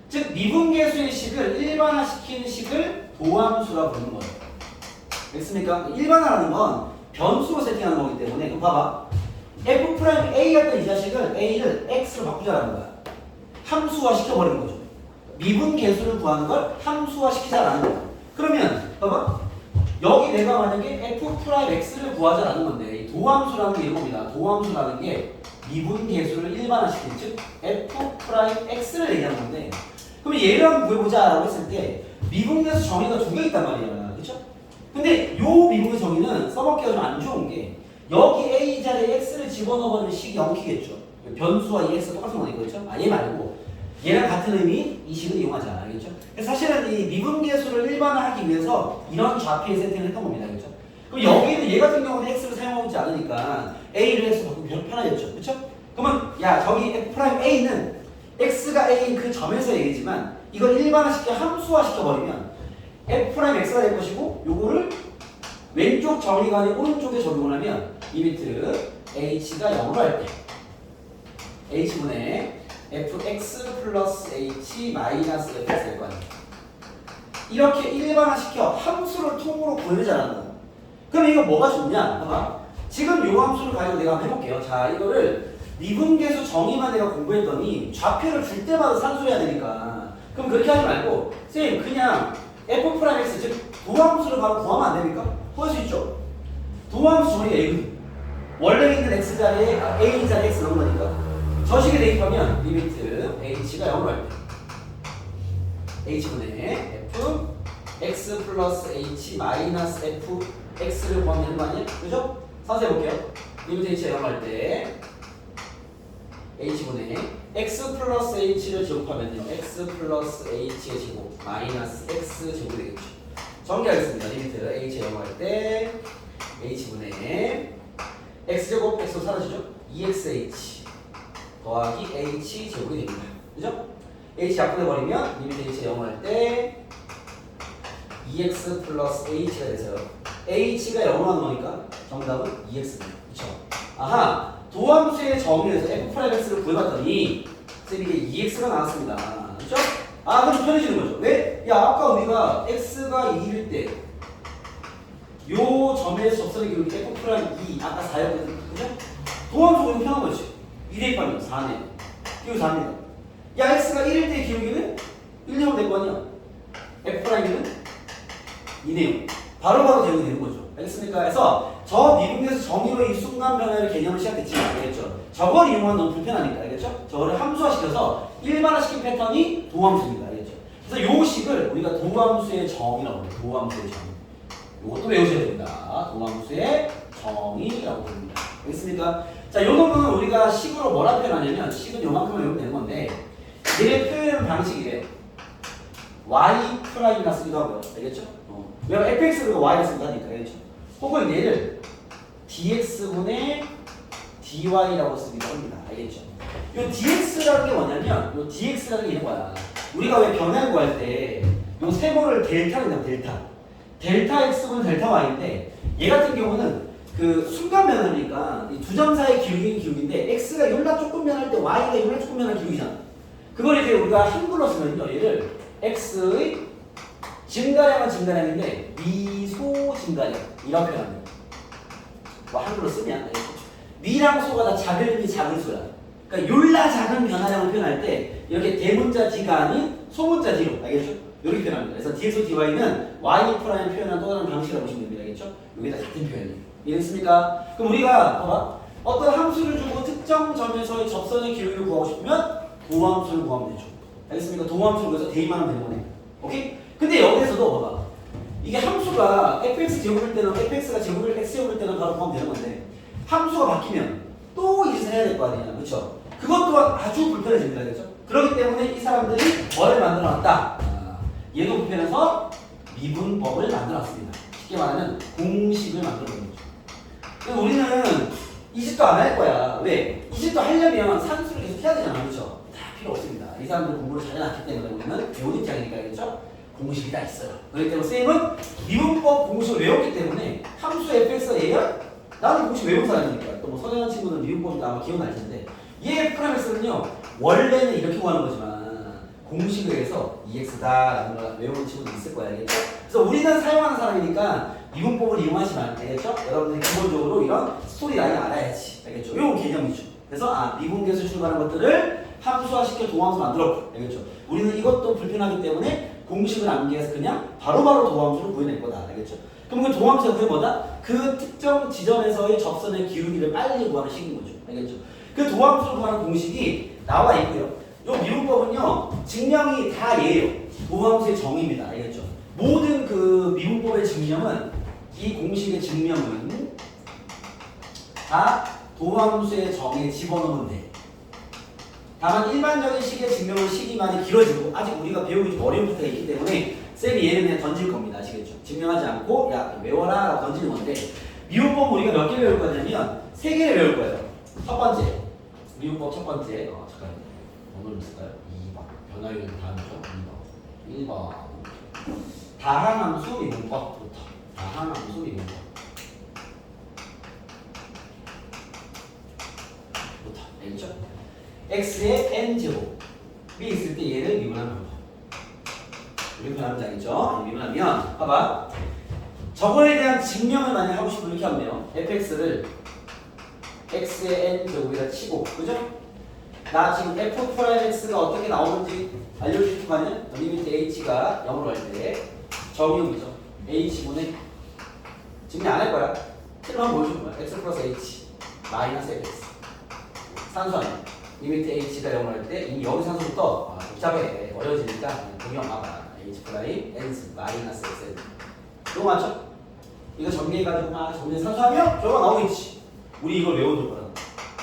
즉 미분계수의 식을 일반화시키는 식을 도함수라고 부르는 거예요. 됐습니까? 일반화라는 건 변수로 세팅하는 거기 때문에 그럼 봐봐. f'A였던 이 자식을 A를 X로 바꾸자라는 거야. 함수화 시켜버리는 거죠. 미분계수를 구하는 걸 함수화 시키자라는 거야. 그러면 봐봐. 여기 내가 만약에 f'X를 구하자라는 건데 이 도함수라는 게 이런 겁니다. 도함수라는 게 미분계수를 일반화시킨 즉 f'X를 얘기하는 건데 그럼 얘를 한번 구해보자라고 했을 때 미분계수 정의가 두 개 있단 말이야. 그렇죠? 근데 요 미분계수 정의는 써먹기가 좀 안 좋은 게 여기 A 자리에 X를 집어넣어버리면 식이 0키겠죠. 변수와 이 X가 똑같은 거니까 그렇죠? 얘 말고 얘랑 같은 의미 이 식을 이용하자. 알겠죠? 그래서 사실은 이 미분계수를 일반화하기 위해서 이런 좌표에 세팅을 했던 겁니다. 그렇죠? 그럼 여기는 얘 같은 경우는 X를 사용하고 있지 않으니까 A를 X로 바꾸면 별 편하겠죠. 그렇죠? 그러면 야 저기 F'A는 X가 A인 그 점에서 얘기지만 이걸 일반화시켜 함수화시켜버리면 F'X가 될 것이고 요거를 왼쪽 정의가 아닌 오른쪽에 적용을 하면 리미트 H가 0으로 할 때 H분의 fx 플러스 h 마이너스 fx 될 거 아니야. 이렇게 일반화시켜 함수를 통으로 구해내자라는 거야. 그럼 이거 뭐가 좋냐? 봐봐. 지금 요 함수를 가지고 내가 한번 해볼게요. 자, 이거를 미분계수 정의만 내가 공부했더니 좌표를 줄 때마다 산수해야 되니까. 그럼 그렇게 하지 말고 쌤 그냥 f'x 즉 도함수를 바로 구하면 안 됩니까? 구할 수 있죠. 도함수 정의가 A거든. 원래 있는 x 자리에 A 자리에 x 넣은 거니까. 저식에 대입하면 리미트 h가 0으로 할 때 h분의 f x 플러스 h 마이너스 f x를 구하면 되는 거 아니에요? 그죠? 산수해볼게요. 리미트 h가 0으로 할 때 h분의 x 플러스 h를 제곱하면요 x 플러스 h의 제곱 마이너스 x 제곱이 되겠죠. 정리하겠습니다. 리미트 h가 0으로 할 때 h분의 x제곱 x로 사라지죠? 2xh 더하기 h 제곱이 됩니다. 그죠? h 약분해버리면 리미트 h가 0 할 때 2x 플러스 h가 돼서요. h가 0으로 하는 거니까 정답은 2x입니다. 그쵸? 아하! 도함수의 정의에서 f'x를 구해봤더니 쌤 이게 2x가 나왔습니다. 그쵸? 그럼 편해지는 거죠. 왜? 야 아까 우리가 x가 2일 때 요 점에서 접선의 기울기 f'2 아까 4였거든. 그죠? 도함수가 편한 거지. 2 대입하면 4네. 기울기 4입니다. 야 x가 1일 때의 기울기는 1, 2로 될 거 아니야. F'는 이 내용. 바로바로 대응이 되는 거죠. 알겠습니까? 그래서 저 미분계수 정의로 이 순간 변화의 개념을 시작했지. 알겠죠? 저걸 이용하면 너무 불편하니까. 알겠죠? 저거를 함수화시켜서 일반화시킨 패턴이 도함수입니다. 알겠죠? 그래서 요 식을 우리가 도함수의 정의라고 해요. 도함수의 정의. 요것도 외우셔야 됩니다. 도함수의 정의라고 합니다. 알겠습니까? 자, 요 놈은 우리가 식으로 뭐라 표현하냐면 식은 요만큼만 외우면 되는 건데 얘를 표현하는 방식이래요. y 프라임이라 쓰기도 하고요. 알겠죠? 왜냐면 fx를 y라 쓰기도 하니까. 알겠죠? 혹은 얘를 dx분의 dy라고 쓰기도 합니다. 알겠죠? 요 dx라는 게 뭐냐면 요 dx라는 게 이런 거야. 우리가 왜 변화를 구할 때 요 세모를 델타로 내면 델타 x분은 델타 y인데 얘 같은 경우는 그 순간 변화니까 이 두 점 사이의 기울기인데 x가 요라 조금 변할 때 y가 요라 조금 변할 기울기잖아. 그걸 이제 우리가 한글로 쓰면요. 얘를 x의 증가량은 증가량인데 미소 증가량 이런 표현합니다. 뭐 한글로 쓰면 미랑 소가 다 작은 미 작은 소야. 그러니까 요라 작은 변화량을 표현할 때 이렇게 대문자 d가 아닌 소문자 d로 알겠죠? 이렇게 표현합니다. 그래서 dx, dy는 y 프라임 표현한 또 다른 방식이라고 보시면 됩니다. 알겠죠? 여기 다 같은 표현이에요. 이해됐습니까? 그럼 우리가 봐봐. 어떤 함수를 주고 특정 점에서의 접선의 기울기를 구하고 싶으면 도함수를 구하면 되죠. 알겠습니까? 도함수를 구해서 대입만 하면 되는 거네. 오케이? 근데 여기에서도 봐봐. 이게 함수가 fx 제곱일 때는 fx가 제곱일 x 제곱일 때는 바로 구하면 되는 건데 함수가 바뀌면 또 이 짓을 해야 될 거 아니냐. 그렇죠? 그것 또한 아주 불편해집니다. 그렇죠? 그렇기 때문에 이 사람들이 뭐를 만들어 놨다? 얘도 불편해서 미분법을 만들어 놨습니다. 쉽게 말하면 공식을 만들어 놓은 거죠. 그래서 우리는 이 짓도 안 할 거야. 왜? 이 짓도 하려면 산수를 계속 해야 되잖아. 그렇죠? 다 필요 없습니다. 이 사람들 공부를 잘 해놨기 때문에 우리는 배운 입장이니까. 그렇죠? 공식이 다 있어요. 그렇기 때문에 쌤은 미분법 공식을 외웠기 때문에 함수 fx가 얘야? 나는 공식 외운 사람이니까. 또 뭐 선행한 친구는 미분법이 아마 기억날 텐데 얘 프라임스는요 원래는 이렇게 구하는 거지만 공식을 해서 EX다라는 걸 외우는 친구도 있을 거야. 알겠죠? 그래서 우리는 사용하는 사람이니까 미분법을 이용하지만 알겠죠? 여러분들이 기본적으로 이런 스토리 라인을 알아야지. 알겠죠? 이런 개념이죠. 그래서 미분계수 출발한 것들을 함수화시켜 도함수 만들었고 알겠죠? 우리는 이것도 불편하기 때문에 공식을 암기해서 그냥 바로바로 도함수를 구해낼 거다. 알겠죠? 그럼 그 도함수가 그게 뭐다? 그 특정 지점에서의 접선의 기울기를 빨리 구하는 식인 거죠. 알겠죠? 그 도함수를 구하는 공식이 나와 있고요. 이 미분법은요 증명이 다 얘예요. 도함수의 정의입니다. 알겠죠? 모든 그 미분법의 증명은 이 공식의 증명은 다 도함수의 정의에 집어넣으면 돼. 다만 일반적인 식의 증명은 식이 많이 길어지고 아직 우리가 배우기 좀 어려운 부분이 있기 때문에 쌤이 얘는 그냥 던질 겁니다. 아시겠죠? 증명하지 않고 야 외워라 라고 던지는 건데 미분법 우리가 몇 개 배울 거냐면 3개를 배울 거예요. 첫 번째 미분법 첫 번째 잠깐 번호를 쓸까요? 2번 변화율 다음이죠? 2번 1번 다항함수 미분법부터 다항함수 미분법 부터 알겠죠? x의 n제곱이 있을 때 얘를 미분하는 방법 이렇게 변하면 알겠죠? 미분하면 봐봐 저거에 대한 증명을 만약 하고 싶으면 이렇게 하면 돼요. fx를 x의 n제곱이라 치고 그죠? 나 지금 f 프라임 x가 어떻게 나오는지 알려줄 거 아니야? 리미트 h가 0으로 할 때 적용이죠. h분의 증명 안 할 거야. 실로 한번 보여줄 거야. x 플러스 h 마이너스 fx 산수 아니야. 리미트 h가 0으로 할 때 이미 여기 산수부터 복잡해 어려워지니까 보기만 봐봐. h 프라임 n 마이너스 x 이거 맞죠? 이거 정리해가지고 막 정리 산수하면 결과가 나오겠지. 우리 이걸 외워둘 거야.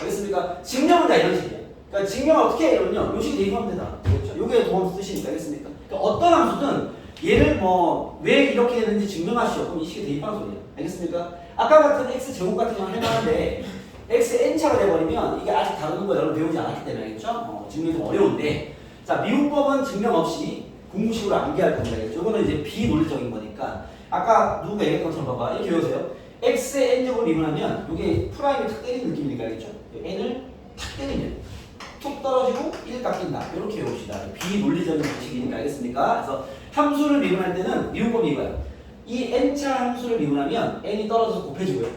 알겠습니까? 증명은 다 이런 식이야. 그러니까 증명을 어떻게 해? 이러면요. 요 식이 대입하면 된다. 그렇죠? 요게 도함수 뜻이니까. 알겠습니까? 그러니까 어떤 함수든 얘를 뭐 왜 이렇게 했는지 증명하시오. 그럼 이 식이 대입하는 소리야. 알겠습니까? 아까 같은 x 제곱 같은 경우는 할만한데 x n차가 돼버리면 이게 아직 다루는 거 여러분 배우지 않았기 때문에 알겠죠? 증명이 좀 어려운데 자 미분법은 증명 없이 공식으로 암기할 겁니다. 알겠죠? 이거는 이제 비논리적인 거니까 아까 누가 얘기했던 것처럼 봐봐. 이렇게 외우세요. x의 n제곱을 미분하면 이게 프라임이 탁 때리는 느낌이니까 알겠죠? n을 탁 때리면 툭 떨어지고 1 깎인다. 이렇게 외웁시다. 비논리적인 방식이니까 알겠습니까? 그래서 함수를 미분할 때는 미분법이 이거예요. 이 n차 함수를 미분하면 n이 떨어져서 곱해지고요.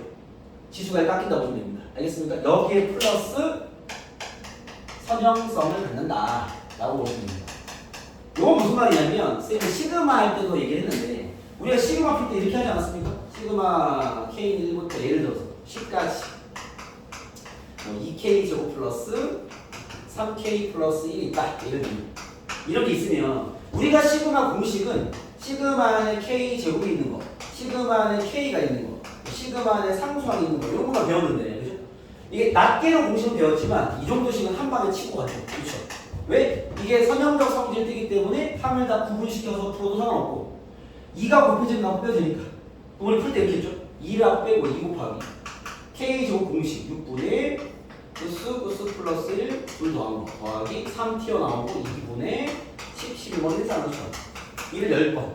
지수가 1 깎인다고 보시면 됩니다. 알겠습니까? 여기에 플러스 선형성을 갖는다 라고 보시면 됩니다. 이건 무슨 말이냐면 쌤이 시그마 할 때도 얘기를 했는데 우리가 시그마 풀 때 이렇게 하지 않았습니까? 시그마 K는 1부터 예를 들어서 10까지 2K 제곱 플러스 3K 플러스 1이 있다. 예를 들면 이렇게 있으면 우리가 시그마 공식은 시그마 안에 K 제곱이 있는 거, 시그마 안에 K가 있는 거, 시그마 안에 상수항이 있는 거 이런 것만 배웠는데 그죠? 이게 낮게는 공식은 배웠지만 이 정도씩은 한 방에 치고 갔죠. 그렇죠? 왜? 이게 선형적 성질을 띠기 때문에 3을 다 구분시켜서 풀어도 상관없고 2가 곱해지면 다 빼도 되니까 우리 풀 때 이렇게 했죠? 2를 빼고 2 곱하기 K 제곱 공식 6분의 구스 플러스 1 둘 더한 거 더하기 3 튀어나오고 2분의 10, 11번 해서 나누죠. 1을 10번.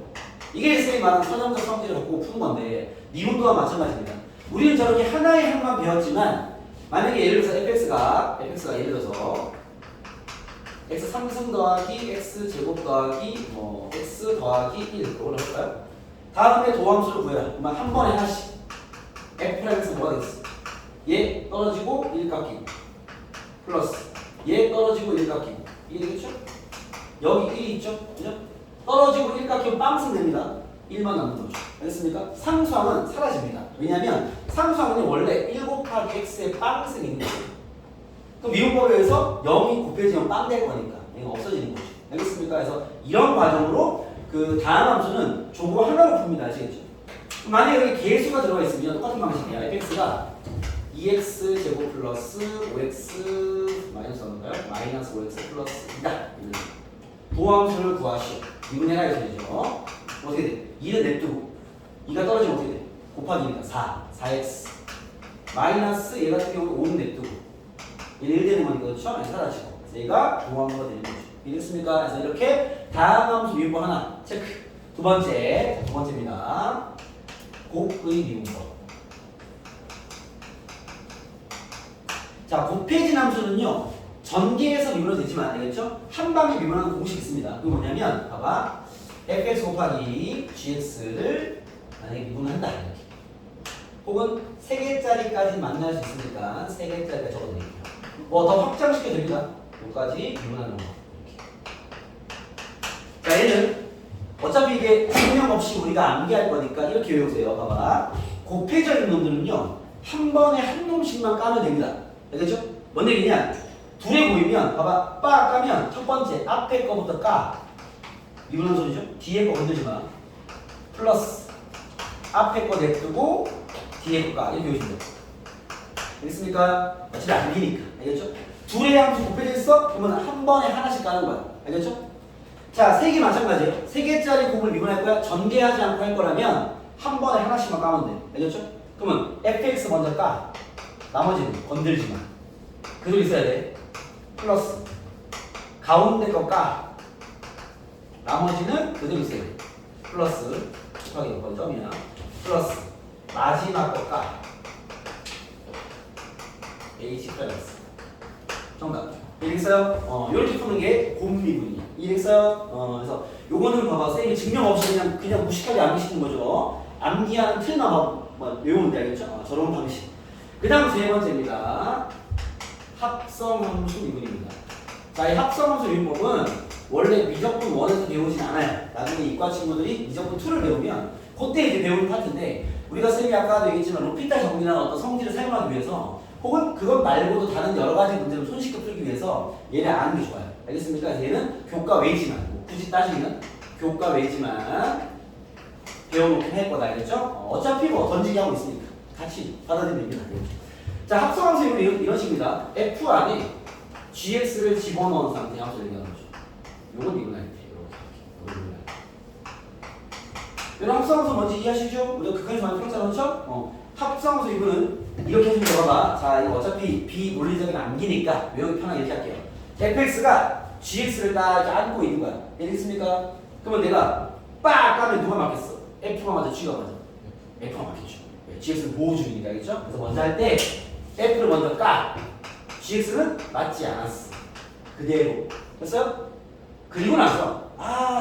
이게 쌤이 말하는 선형적 성질을 갖고 푸는 건데 미분도와 마찬가지입니다. 우리는 저렇게 하나의 항만 배웠지만 만약에 예를 들어서 fx가 예를 들어서 x 3승 더하기 x 제곱 더하기 x 더하기 1 이걸 해볼까요? 다음에 도함수를 구해라. 그러면 한 번에 하나씩 f'에서 뭐가 되겠어? 얘 떨어지고 1 깎이고 플러스 얘 떨어지고 1 깎이고 이게 되겠죠? 여기 1이 있죠? 그죠? 떨어지고 1 깎이면 빵승 됩니다. 1만 남는 거죠. 알겠습니까? 상수항은 사라집니다. 왜냐하면 상수항은 원래 1 곱하기 x의 빵승이 있는 거예요. 그럼 미분법에 의해서 0이 곱해지면 빵 될 거니까 얘가 없어지는 거죠. 알겠습니까? 그래서 이런 과정으로 그 다음 함수는 조고 하나로 풉니다. 아시겠죠? 만약에 여기 개수가 들어가 있으면 똑같은 방식이야. fx가 2x 제곱 플러스 5x 마이너스 얼마인가요? 마이너스 5x 플러스 2다. 도함수를 구하시오. 미분해라 해서 되죠. 어떻게 돼? 2는 냅두고 2가 떨어지면 어떻게 돼? 곱하기니까 4x 마이너스 얘 같은 경우는 5는 냅두고 얘는 1 되는 거니까 그렇죠? 사라지고 그래서 얘가 도함수가 되는 거죠. 이해됐습니까? 그래서 이렇게 다음 함수 미분법 하나 체크. 두 번째입니다. 곱의 미분법. 자, 곱해진 함수는요 전개해서 미분해도 되지만 알겠죠? 한 방에 미분하는 공식이 있습니다. 그게 뭐냐면 봐봐 fx 곱하기 gx를 만약에 미분한다 이렇게. 혹은 3개짜리까지 만날 수 있으니까 3개짜리까지 적어드릴게요. 뭐 더 확장시켜 됩니다. 여기까지 미분하는 거 이렇게. 자, 얘는 어차피 이게 증명 없이 우리가 암기할 거니까 이렇게 외우세요. 봐봐 곱해져 있는 놈들은요 한 번에 한 놈씩만 까면 됩니다. 알겠죠? 뭔 얘기냐? 둘에 보이면 봐봐 빠 까면 첫 번째 앞에 거부터 까 미분하는 소리죠? 뒤에 거 건들지 마 플러스 앞에 거 냅두고 뒤에 거 까 이렇게 외우시면 돼요. 알겠습니까? 어차피 암기니까 알겠죠? 둘의 함수 곱해져 있어? 그러면 한 번에 하나씩 까는 거야. 알겠죠? 자, 3개 마찬가지예요. 3개짜리 곱을 미분할 거야. 전개하지 않고 할 거라면 한 번에 하나씩만 까면 돼. 알겠죠? 그러면 fx 먼저 까. 나머지는 건들지 마. 그대로 있어야 돼. 플러스 가운데 거 까. 나머지는 그대로 있어야 돼. 플러스 곱하기 이건 점이야. 플러스 마지막 거 까. h 플러스 정답. 이해됐어요? 이렇게 푸는 게 곱미분이야. 이해됐어요? 그래서 요거는 봐봐 쌤이 증명 없이 그냥 무식하게 암기시는 거죠. 암기하는 틀만 외우면 돼. 알겠죠? 저런 방식. 그 다음 세 번째입니다. 합성함수 미분입니다. 자, 이 합성함수 미분법은 원래 미적분 1에서 배우진 않아요. 나중에 이과 친구들이 미적분 2를 배우면 그때 이제 배우는 파트인데 우리가 쌤이 아까도 얘기했지만 로피탈 정리나 어떤 성질을 사용하기 위해서 혹은 그것 말고도 다른 여러 가지 문제를 손쉽게 풀기 위해서 얘를 아는 게 좋아요. 알겠습니까? 그래서 얘는 교과 외지만 굳이 따지면 교과 외지만 배워놓긴 할 거다. 알겠죠? 어차피 뭐 던지기 하고 있으니까 같이 받아들이면 됩니다. 자, 합성함수 이런 식입니다. f 안에 gx를 집어넣은 상태의 함수를 얘기하는 거죠. 요건 이건 아니지. 이런 합성함수 뭔지 이해하시죠? 우리가 극한에서 많이 풀었잖아, 그렇죠? 합성함수 이거는 이렇게 해주면 들어봐. 자, 이거 어차피 비논리적인 암기니까 외우기 편하게 이렇게 할게요. fx가 gx를 딱 이렇게 안고 있는 거야. 이해됐습니까? 그러면 내가 빡 까면 누가 맞겠어? f가 맞아, g가 맞아? f가 맞겠죠. gx는 보호 중이니까, 알겠죠? 그래서 먼저 할 때 f를 먼저 까. gx는 맞지 않았어. 그대로. 됐어요? 그리고 나서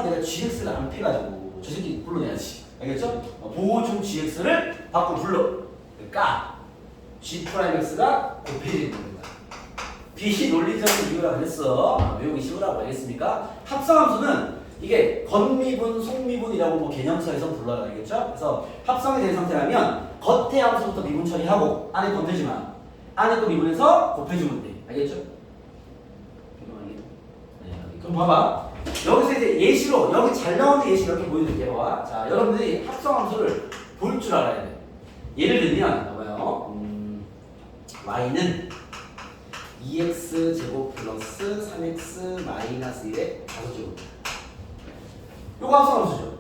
내가 gx를 안 패가지고 저 새끼 불러내야지. 알겠죠? 보호 중 gx를 밖으로 불러. 까. g'x가 곱해지는 겁니다. 비논리적인 이유라 그랬어. 외우기 쉬우라고. 알겠습니까? 합성함수는 이게 건미분, 속미분이라고 뭐 개념서에서 불러요. 알겠죠? 그래서 합성이 된 상태라면 겉에 함수부터 미분 처리하고 안에 건들지 마. 안에 거 미분해서 곱해주면 돼. 알겠죠? 네, 그럼 봐봐. 여기서 이제 예시로 여기 잘 나오는 예시 이렇게 보여드릴게요. 봐봐. 자, 여러분들이 합성 함수를 볼 줄 알아야 돼. 예를 들면 봐봐요. y는 2x 제곱 플러스 3x 마이너스 1의 5제곱. 요거 합성 함수죠.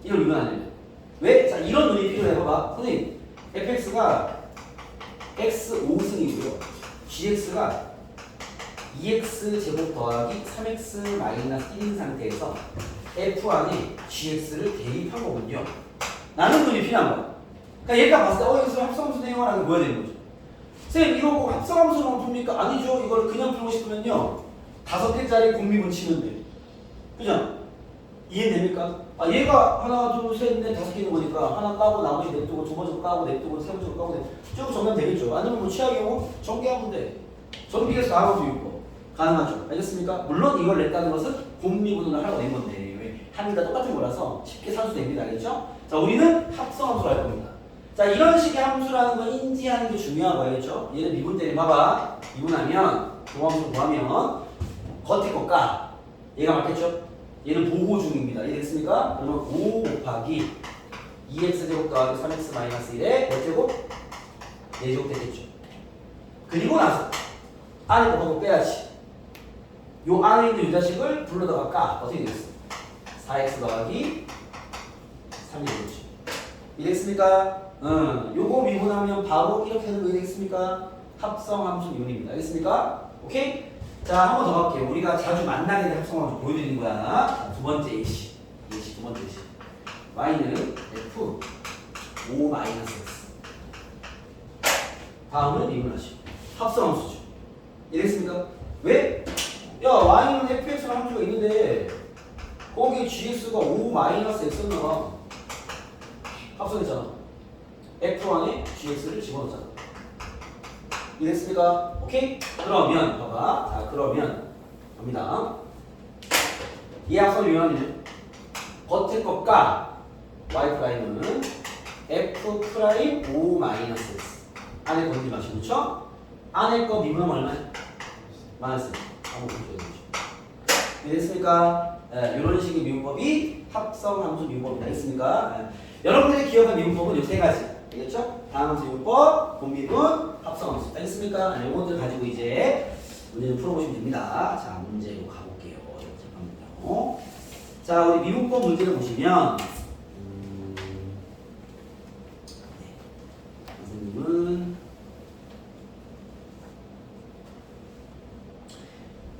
이걸 이건 안 되면 왜? 자, 이런 논이 필요해. 봐봐. 선생님, fx가 x 5승이고요. gx가 2x 제곱 더하기 3x 마이너스 1인 상태에서 f 안에 gx를 대입한 거군요. 라는 논이 필요한 거야. 그러니까 얘가 봤을 때 여기서 합성함수 내용이라는 걸 보여야 되는 거죠. 선생님, 이거 꼭 합성함수로만 풉니까? 아니죠. 이걸 그냥 풀고 싶으면요 5개짜리 공미분 치면 돼. 그죠? 이해됩니까? 아, 얘가 하나, 둘, 셋, 넷, 5개 있는 거니까 하나 까고 나머지 냅두고 두 번째 까고 냅두고 세 번째 까고 쭉 정리하면 되겠죠. 아니면 뭐 취약이 고 전개하면 돼. 전개해서 나가도 있고 가능하죠. 알겠습니까? 물론 이걸 냈다는 것은 공미분을 하라고 낸 건데 왜? 한이가 똑같은 거라서 쉽게 산수됩니다. 알겠죠? 자, 우리는 합성함수를 할 겁니다. 자, 이런 식의 함수라는 걸 인지하는 게 중요한 거겠죠? 얘는 미분 때문에 봐봐. 미분하면 도함수 구하면 겉에 거 까. 얘가 맞겠죠? 얘는 보호 중입니다. 이해됐습니까? 그러면 5 곱하기 2x제곱 더하기 3x 마이너스 1에 몇 제곱? 4제곱 되겠죠. 그리고 나서 안에 거 빼야지. 요 안에 있는 이 자식을 불러다가 까. 어떻게 되겠어? 4x 더하기 3이 되겠죠. 이해됐습니까? 요거 미분하면 바로 이렇게 하는 거 이해됐습니까? 합성함수 미분입니다. 알겠습니까? 오케이? 자, 한 번 더 할게요. 우리가 자주 만나게 된 합성함수 보여드리는 거야. 자, 두 번째 예시. 두 번째 예시. y는 f 5 마이너스 x. 다음은 미분하시오. 합성함수죠. 이해됐습니까? 왜? 야, y는 fx라는 함수가 있는데 거기에 gx가 5 마이너스 x였나? 합성했잖아. f 안에 gx를 집어넣잖아. 이해됐습니까? 오케이? 그러면 봐봐. 자, 그러면 갑니다. 이 합성 유형은 겉에 것과 y 프라임은 f 프라임 5 마이너스 x. 안에 건지 마시고, 그렇죠? 안에 거 미분하면 얼마야? 마이너스. 한번 보셔야 되죠. 이해됐습니까? 이런 식의 미분법이 합성함수 미분법이다. 알겠습니까? 여러분들이 기억한 미분법은 이 세 가지. 알겠죠? 다항함수 미분법, 공미분, 합성함수. 알겠습니까? 이것들 가지고 이제 문제를 풀어보시면 됩니다. 자, 문제로 가볼게요. 잠깐만요. 자, 우리 미분법 문제를 보시면 선생님은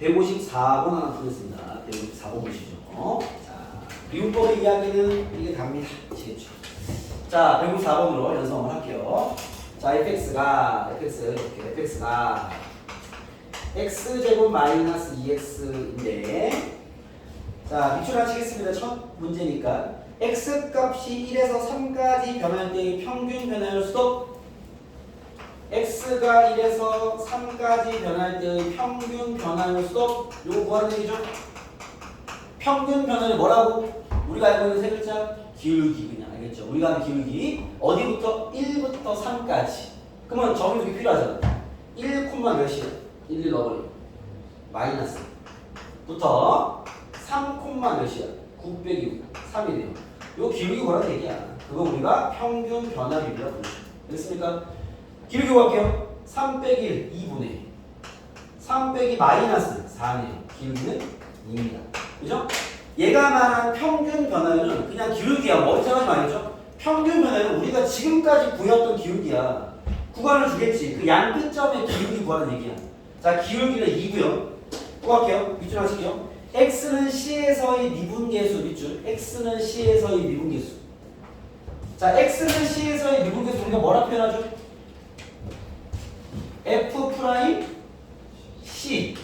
154번 하나 풀겠습니다. 154번 보시죠. 자, 미분법의 이야기는 이게 답니다. 아시겠죠? 자, 154번으로 연습 한번 할게요. 자, fx가 x제곱 마이너스 2x인데, 자, 밑줄 치겠습니다. 첫 문제니까 x 값이 1에서 3까지 변할 때의 평균 변화율 수도, x가 1에서 3까지 변할 때의 평균 변화율 수도, 요거 구하는 얘기죠. 평균 변화율이 뭐라고? 우리가 알고 있는 세 글자 기울기. 그냥 알겠죠? 우리가 하는 기울기 어디부터? 1부터 3까지. 그러면 정의식이 필요하잖아. 1, 몇이야? 1 넣어버려. 마이너스 부터 3, 몇이야? 9 빼기 3이네요. 요 기울기 뭐라는 얘기야? 그거 우리가 평균 변화율이라고 부르죠. 됐습니까? 기울기 볼게요. 3 빼기 1, 2분의 3 빼기 마이너스 4네요. 기울기는 2입니다. 그죠? 얘가 말한 평균 변화율은 그냥 기울기야. 머리 생각하지 말겠죠? 평균 변화율은 우리가 지금까지 구했던 기울기야. 구간을 주겠지. 그 양 끝점의 기울기 구하는 얘기야. 자, 기울기는 2고요. 또 할게요. 밑줄 하실게요. x는 c에서의 미분계수. 밑줄. x는 c에서의 미분계수. 자, x는 c에서의 미분계수 우리가 뭐라 표현하죠? f 프라임 c.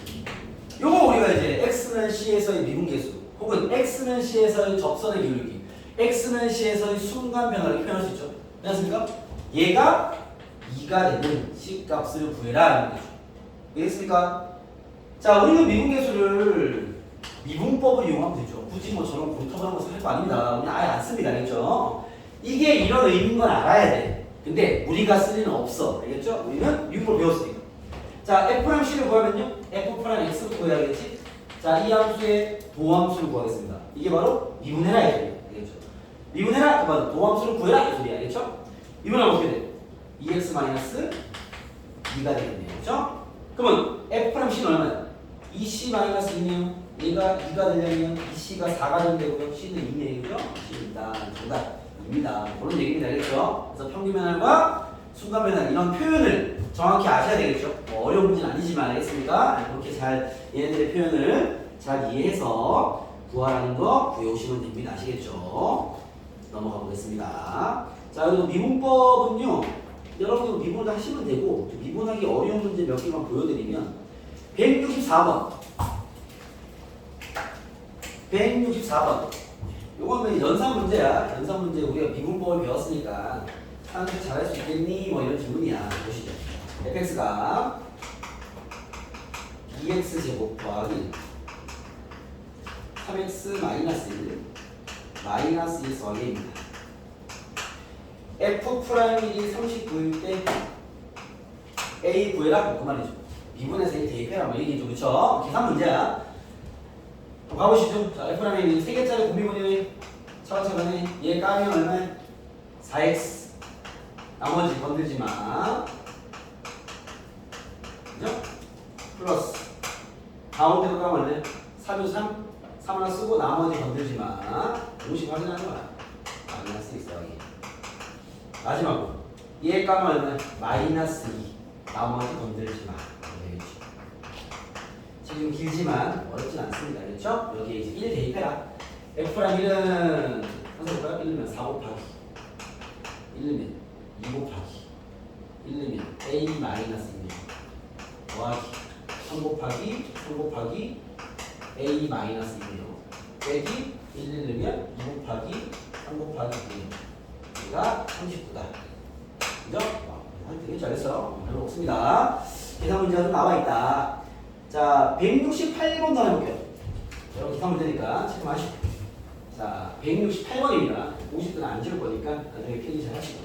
요거 우리가 이제 x는 c에서의 미분계수, 혹은 x는 c에서의 접선의 기울기, x는 c에서의 순간 변화를 표현할 수 있죠. 맞습니까? 얘가 2가 되는 c 값을 구해라. 이런 거죠. 알겠습니까? 자, 우리는 미분계수를 미분법을 이용하면 되죠. 굳이 뭐 저런 고리터분한 것을 할 거 아닙니다. 그냥 아예 안 씁니다. 알겠죠? 이게 이런 의미인 건 알아야 돼. 근데 우리가 쓸 일은 없어. 알겠죠? 우리는 미분법 배웠으니까. 자, F'C를 구하면요. F'X를 구해야겠지? 자, 이 함수의 도함수를 구하겠습니다. 이게 바로 미분해라 이 소리야. 알겠죠? 미분해라, 그만 도함수를 구해라 이 소리야. 알겠죠? 미분하면 어떻게 돼? 2x-2가 되겠네요. 그렇죠? 그러면 F'C는 얼마야? 2C-2네요. 얘가 2가 되려면 2C가 4가 되면 되고요. C는 2네요. 그죠? C입니다. 정답입니다. 그런 얘기입니다. 알겠죠? 그래서 평균면할과 순간면할 이런 표현을 정확히 아셔야 되겠죠? 뭐 어려운 문제는 아니지만 알겠습니까? 그렇게 잘 얘네들의 표현을 잘 이해해서 구하라는 거 구해오시면 됩니다. 아시겠죠? 넘어가 보겠습니다. 자, 그리고 미분법은요. 여러분들 미분을 하시면 되고 미분하기 어려운 문제 몇 개만 보여드리면 164번 164번 요거는 연산 문제야. 연산 문제 우리가 미분법을 배웠으니까 하는데 잘할 수 있겠니? 뭐 이런 질문이야. 보시죠. fx가 2x 제곱 더하기 3x 마이너스 1 마이너스 1 더하기입니다. F'이 39일 때 A 구해라 그 말이죠. 미분에서 A 대입해라 뭐 얘기죠. 그쵸? 계산 문제야. 가보시죠. 자, F'이 3개짜리 공비분이네. 차근차근히 얘 까면 얼마야? 4x 나머지 건들지 마. 그죠? 플러스 가운데로 까면 얼마야? 3이 3 하나 쓰고 나머지 건들지 마. 공식 확인하는 거야. 마이너스 1 더하기 마지막으로 얘 까면 얼마야? 마이너스 2 나머지 건들지 마. 되겠죠. 지금 길지만 어렵진 않습니다. 그렇죠? 여기에 이제 1 대입해라. F'랑 1은 한번 볼까요? 1면 4 곱하기 1면 2 곱하기 1면 A 마이너스 2네요. 더하기 3 곱하기 3 곱하기 A 마이너스 2네요. 빼기 1면 2 곱하기 3 곱하기 2네요. 얘가 39다. 그죠? 되게 잘했어. 별로 없습니다. 계산 문제가 좀 나와 있다. 자, 168번 더 해볼게요. 여러분 계산 문제니까 체크하시고. 자, 168번입니다. 50분은 안 지울 거니까 나중에 필기 잘 하시고.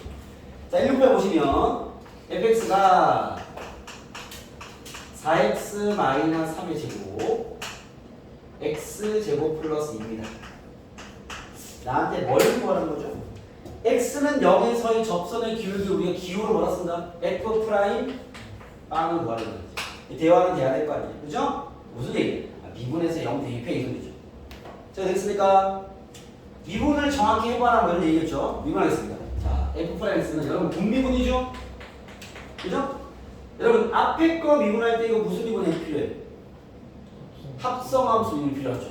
자, 168 보시면 fx가 4x 마이너스 3의 제곱 x제곱 플러스 2입니다. 나한테 뭘 구하는 거죠? x는 0에서의 접선의 기울기 우리가 기호로 뭐라 쓴다? f 프라임 빵을 구하는 거지. 대화는 돼야 될 거 아니에요. 그죠? 무슨 얘기? 미분에서 0 대입해 이 소리죠. 자, 됐습니까? 미분을 정확히 해봐라 뭐 이런 얘기겠죠? 미분하겠습니다. 자, f 프라임 x는 여러분 분미분이죠? 그죠? 여러분 앞에 거 미분할 때 이거 무슨 미분이 필요해? 합성함수 미분이 필요하죠.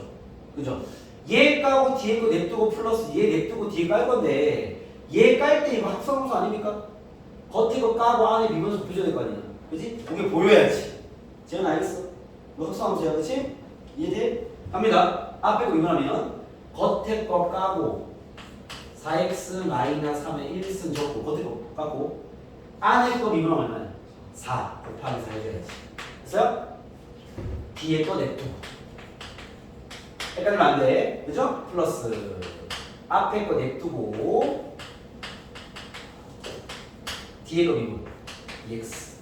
그죠? 얘 까고 뒤에 거 냅두고 플러스 얘 냅두고 뒤에 깔 건데 얘 깔 때 이거 합성함수 아닙니까? 겉에 거 까고 안에 미분수 곱해줘야 될 거 아니야. 그지? 그게 보여야지. 쟤는 알겠어? 너 합성함수야, 그치? 이해돼? 갑니다. 앞에 거 미분하면 겉에 거 까고 4x 마이너스 3에 1승 적고 겉에 거 까고 안에 거 미분하면 얼마야? 4 곱하기 4 해줘야지. 됐어요? 뒤에 거 냅두고 헷갈리면 안 돼. 그죠? 플러스 앞에 거 냅두고 뒤에 거 미분 2x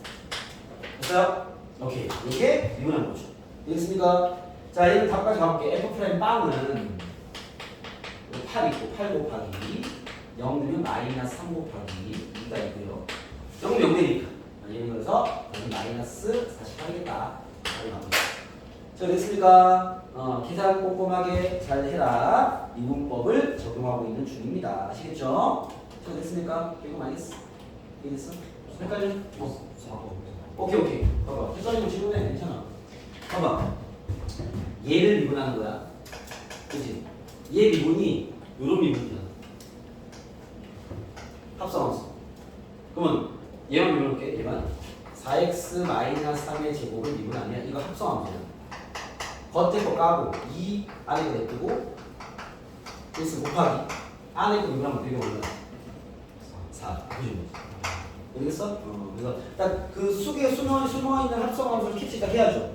됐어요? 오케이. 이게 미분하는 거죠. 되겠습니까? 자, 얘는 답까지 가볼게. f 프라임 빵은 8 있고 8 곱하기 0 넣으면 마이너스 3 곱하기 2가 있고요. 0은 0 되니까 얘는 그래서 마이너스 48이겠다. 자, 됐습니까? 계산 꼼꼼하게 잘 해라. 미분법을 적용하고 있는 중입니다. 아시겠죠? 자, 됐습니까? 이거 많이 했어. 이해됐어? 헷갈려? 4번. 오케이. 봐봐. 헷갈리면 질문해. 괜찮아. 봐봐. 얘를 미분하는 거야. 그치? 얘 미분이 요런 미분이야. 합성함수. 그러면 얘만 미분할게. 얘만. 4x 마이너스 3의 제곱을 미분하면 이거 합성함수야. 겉에 거 까고 2 안에 거 냅두고 x 곱하기 안에 거 미분하면 되게 얼마야? 4. 그지? 알겠어? 그래서 딱 그 속에 숨어있는 합성함수를 캐치 딱 해야죠.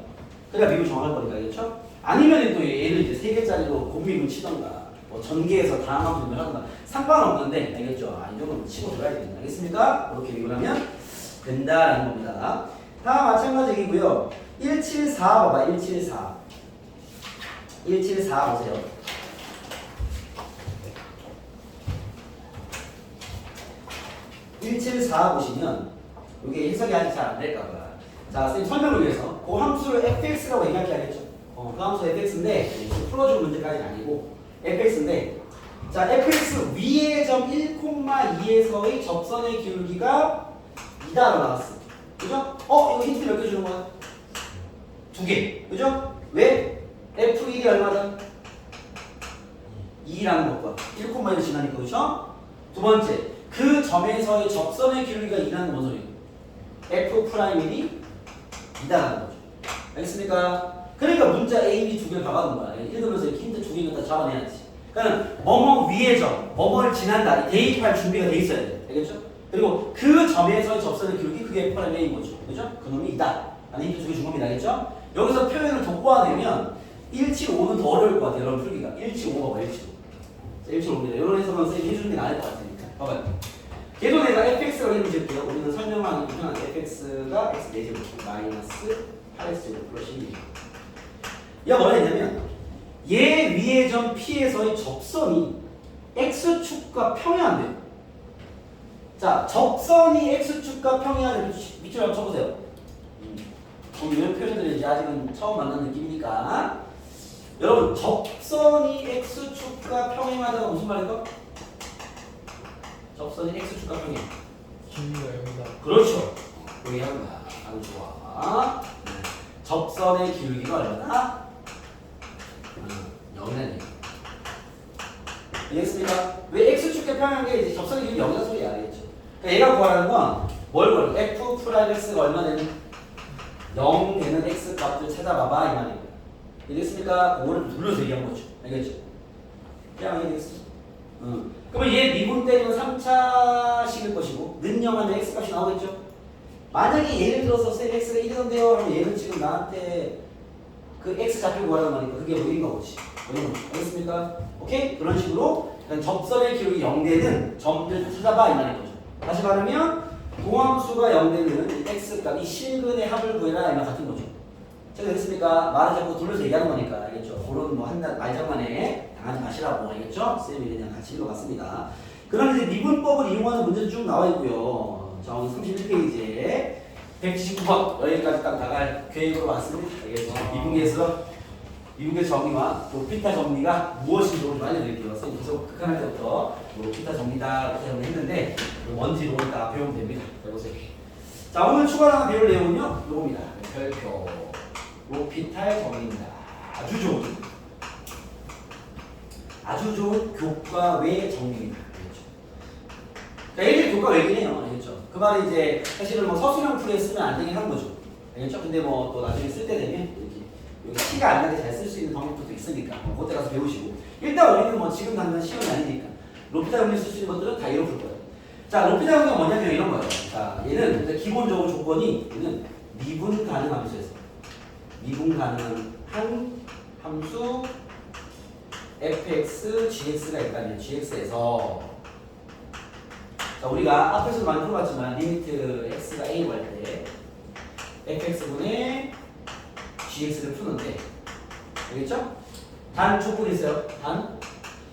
그래야 미분 정할 거니까. 알겠죠? 아니면 또 얘를 이제 3개짜리로 곱미분 치던가 뭐 전개해서 다항함수 분별하던가 상관없는데 알겠죠? 이 정도는 치고 들어가야 되겠다. 알겠습니까? 이렇게 미분하면 된다라는 겁니다. 다 마찬가지이고요. 174 봐봐. 174 보세요. 174 보시면 이게 해석이 아직 잘 안 될까봐. 자, 선생님 설명을 위해서 그 함수를 fx라고 얘기할게 하겠죠. 그 함수 fx인데 풀어줄 문제까지는 아니고 fx인데, 자 fx 위의 점 1,2에서의 접선의 기울기가 2다로 나왔어. 그죠? 이거 힌트 몇 개 주는 거야? 2개. 그죠? 왜? f1이 얼마다? 2라는 것과 1,2를 지나니까. 그죠? 두 번째, 그 점에서의 접선의 기울기가 2라는 건 소리예요? f'1이 2다라는 거죠. 알겠습니까? 그러니까 문자 A, B 2개를 박아놓은 거야. 읽으면서 이렇게 힌트 2개 갖다 잡아내야지. 그러니까 뭐뭐 위의 점, 뭐뭐를 지난다. 대입할 준비가 돼 있어야 돼. 알겠죠? 그리고 그 점에서의 접선의 기울기, 그게 F'A인 거죠. 그죠? 그놈이 2다. 라는 힌트 2개 준 겁니다. 알겠죠? 여기서 표현을 돋보아내면 175는 더 어려울 것 같아요. 여러분 풀기가. 175 봐봐. 175. 자, 175입니다. 이런 해석은 선생님이 해주는 게 나을 것 같으니까. 봐봐요. 걔도 내가 fx라고 이름 지을게요. 우리는 설명하는 표현 fx가 x 내제곱 마이너스 8x제곱 플러스 12. 얘가 뭐라 했냐면 얘 위의 점 P에서의 접선이 x축과 평행한대요. 자, 접선이 x축과 평행하는 밑줄 한번 쳐보세요. 이런 표현들이 이제 아직은 처음 만난 느낌이니까. 여러분, 접선이 x축과 평행하다가 무슨 말일까? 접선이 x축과 평행. 기울기가 0이다. 그렇죠. 동의하는 거야. 아주 좋아. 접선의 기울기가 얼마나? 0이라는 얘기. 알겠습니까? 왜 x축과 평행한 게 이제 접선의 기울기 0이라는 소리야. 알겠죠? 그러니까 얘가 구하라는 건 뭘 구하는 거야? f 프라임 x가 얼마 되는? 0 되는 x 값을 찾아봐봐 이 말이에요. 알겠습니까? 그거를 눌러서 얘기한 거죠. 알겠죠? 그냥 알겠어. 그러면 얘 미분 때리면 3차식일 것이고 는영하면 x값이 나오겠죠? 만약에 예를 들어서 쌤 x가 1이던데요 그러면 얘는 지금 나한테 그 x 좌표 구하라는 거니까 그게 뭐 1인 거지. 알겠습니까? 오케이? 그런 식으로 접선의 기울기 0되는 점들 찾아봐 이 말인 거죠. 다시 말하면 도함수가 0되는 x값 이 실근의 합을 구해라 이 말 같은 거죠. 제가 됐습니까? 말을 자꾸 돌려서 얘기하는 거니까 알겠죠? 그런 뭐 한낱 말장난에 당하지 마시라고 알겠죠? 쌤이 그냥 같이 읽어봤습니다. 그럼 이제 미분법을 이용하는 문제도 쭉 나와 있고요. 자, 오늘 31페이지에 179번 여기까지 딱 나갈 계획으로 왔습니다. 알겠죠? 미분계에서 정리와 로피타 정리가 무엇인지 좀 알려드릴게요. 선생님 계속 극한할 때부터 로피타 정리다 이렇게 했는데 뭔지 오늘 다 배우면 됩니다. 해보세요. 자, 오늘 추가로 배울 내용은요. 이겁니다. 별표 로피탈 정리입니다. 아주 좋은 교과 외 정리입니다. 그렇죠? 그러니까 얘들 교과 외긴 해요. 알겠죠? 그 말은 이제 사실은 뭐 서술형 풀이에 쓰면 안 되긴 한 거죠. 알겠죠? 근데 뭐 또 나중에 쓸 때 되면 이렇게 여기 티가 안 나게 잘 쓸 수 있는 방법도 있으니까 그때 가서 배우시고, 일단 우리는 뭐 지금 당장 시험이 아니니까 로피탈 정리 쓸 수 있는 것들은 다 이렇게 풀 거예요. 자, 로피탈 정리가 뭐냐면 이런 거예요. 자, 얘는 기본적으로 조건이 얘는 미분 가능 함수에서 미분 가능한 한 함수 fx, gx가 있다면 gx에서, 자, 우리가 앞에서도 많이 풀어봤지만 리미트 x가 a로 할 때 fx분의 gx를 푸는데 알겠죠? 단 조건이 있어요. 단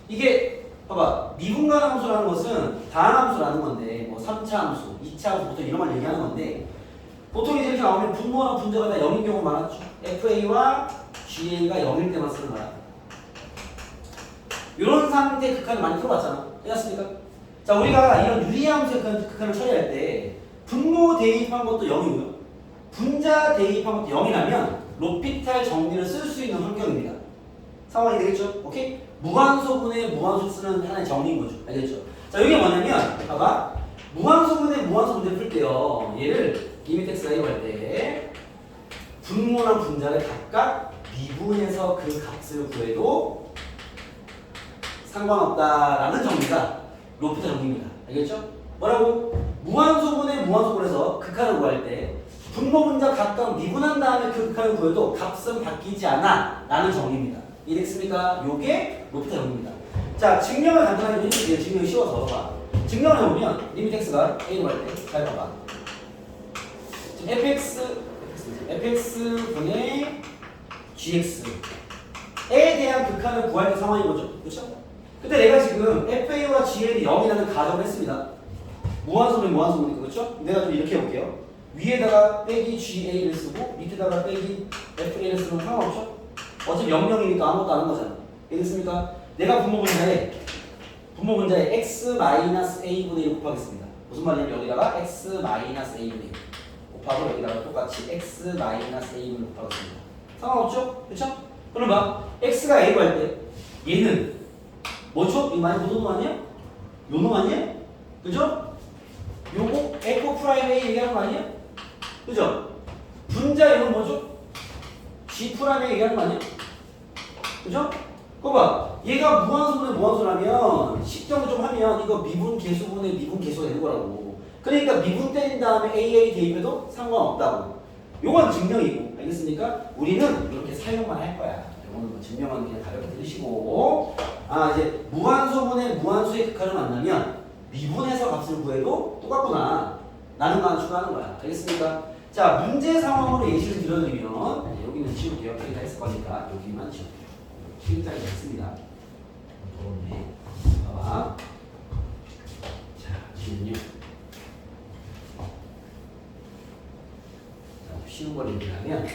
이게 봐봐, 미분 가능 함수라는 것은 다항함수라는 건데 뭐 3차 함수, 2차 함수 보통 이런 걸 얘기하는 건데 보통 이제 이렇게 나오면 분모나 분자가 다 0인 경우가 많았죠. fa와 ga가 0일 때만 쓰는 거야. 이런 상태 극한을 많이 풀어봤잖아. 해놨습니까? 자, 우리가 이런 유리함수의 극한을 처리할 때 분모 대입한 것도 0이고요. 분자 대입한 것도 0이라면 로피탈 정리를 쓸 수 있는 환경입니다. 상황이 되겠죠? 오케이? 무한소분의 무한소 쓰는 하나의 정리인 거죠. 알겠죠? 자, 이게 뭐냐면 봐봐. 무한소분의 무한소 문제를 풀 때요. 얘를 리미트 x가 1로 할 때 분모나 분자를 각각 미분해서 그 값을 구해도 상관없다라는 정리가 로피탈 정리입니다. 알겠죠? 뭐라고? 무한소분의 무한소분에서 극한을 구할 때 분모 분자 각각 미분한 다음에 그 극한을 구해도 값은 바뀌지 않아 라는 정의입니다. 이해됐습니까? 요게 로피타 정의입니다. 자, 증명을 간단하게 해줄게요. 증명이 쉬워서 봐. 증명을 해보면 리미트 x가 a로 갈 때 잘 봐봐. 지금 fx분의 gx에 대한 극한을 구할 때 상황인 거죠. 그렇죠? 근데 내가 지금 fa와 gl이 0이라는 가정을 했습니다. 무한소문이니까 그렇죠? 내가 좀 이렇게 해볼게요. 위에다가 빼기 ga를 쓰고 밑에다가 빼기 fa를 쓰면 상관없죠? 어차피 0이니까 아무것도 안 한 거잖아. 이해됐습니까? 내가 분모분자에 x-a분의 1 곱하겠습니다. 무슨 말이냐면 여기다가 x-a분의 1 곱하고 여기다가 똑같이 x-a분의 1 곱하겠습니다. 상관없죠? 그렇죠? 그럼 봐. x가 a로 할 때 얘는 뭐죠? 이거 많이 보던 거 아니야? 요 놈 아니야? 그죠? 요거 f'(a) 얘기하는 거 아니야? 그죠? 분자 이건 뭐죠? g'(a) 얘기하는 거 아니야? 그죠? 그거 봐. 얘가 무한소분의 무한소라면 식정을 좀 하면 이거 미분 계수분의 미분 계수가 되는 거라고. 그러니까 미분 때린 다음에 AA 대입해도 상관없다고. 요건 증명이고. 알겠습니까? 우리는 이렇게 사용만 할 거야. 이거는 뭐 증명은 그냥 가볍게 들으시고. 이제 무한소분의 무한수의 극한을 만나면 미분해서 값을 구해도 똑같구나. 라는 거 하나 추가하는 거야. 알겠습니까? 자, 문제 상황으로 예시를 들어드리면 여기는 지울게요. 여기 다 했을 거니까 여기만 지울게요. 실장이 있습니다. 네. 봐봐. 자, 지금요. 자, 쉬운 걸 얘기하면